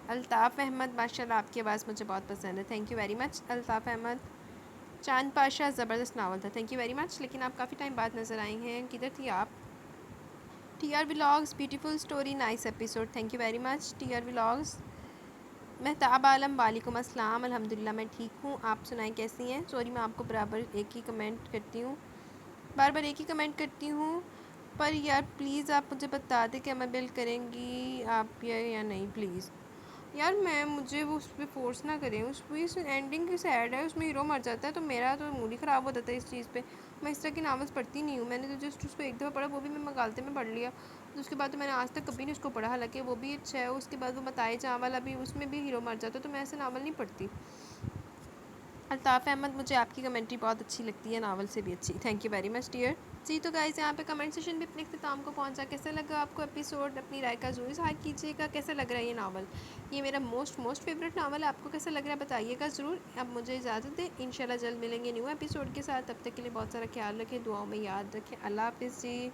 الطاف احمد، ماشاء اللہ آپ کی آواز مجھے بہت پسند ہے، thank you very much Altaf Ahmed. Chand Pasha, زبردست ناول تھا، تھینک یو ویری مچ، لیکن آپ کافی ٹائم بعد نظر آئی ہیں، کدھر تھی آپ؟ T R vlogs, beautiful story, nice episode, thank you very much T R vlogs. Mehtab Alam, وعلیکم السلام، الحمدللہ میں ٹھیک ہوں، آپ سنائیں کیسی ہیں؟ سوری میں آپ کو بار ایک ہی کمنٹ کرتی ہوں، پر یار پلیز آپ مجھے بتا دیں کہ عمل کریں گی آپ یا نہیں پلیز۔ یار مجھے وہ اس پہ فورس نہ کریں، اس اینڈنگ کی سیڈ ہے، اس میں ہیرو مر جاتا ہے تو میرا تو موڈ ہی خراب ہو جاتا ہے اس چیز پہ۔ میں اس طرح کی ناولس پڑھتی نہیں ہوں، میں نے تو جسٹ اس کو ایک دفعہ پڑھا، وہ بھی میں مغالطے میں پڑھ لیا، اس کے بعد تو میں نے آج تک کبھی نہیں اس کو پڑھا، حالانکہ وہ بھی اچھا ہے۔ اس کے بعد وہ متائے جاں والا بھی، اس میں بھی ہیرو مر جاتا ہے، تو میں ایسے ناول نہیں پڑھتی۔ الطاف احمد، مجھے آپ کی کمنٹری بہت اچھی لگتی ہے، ناول سے بھی اچھی، thank you very much dear. جی تو گائز یہاں پہ کمنٹ سیشن بھی اپنے اختتام کو پہنچا، کیسا لگا آپ کو ایپیسوڈ؟ اپنی رائے کا ضرور اظہار کیجیے گا، کیسا لگ رہا ہے یہ ناول؟ یہ میرا موسٹ فیوریٹ ناول ہے، آپ کو کیسا لگ رہا ہے بتائیے گا ضرور۔ اب مجھے اجازت دیں، انشاءاللہ جلد ملیں گے نیو ایپیسوڈ کے ساتھ، تب تک کے لیے بہت سارا خیال رکھیں، دعاؤں میں یاد رکھیں، اللہ حافظ جی۔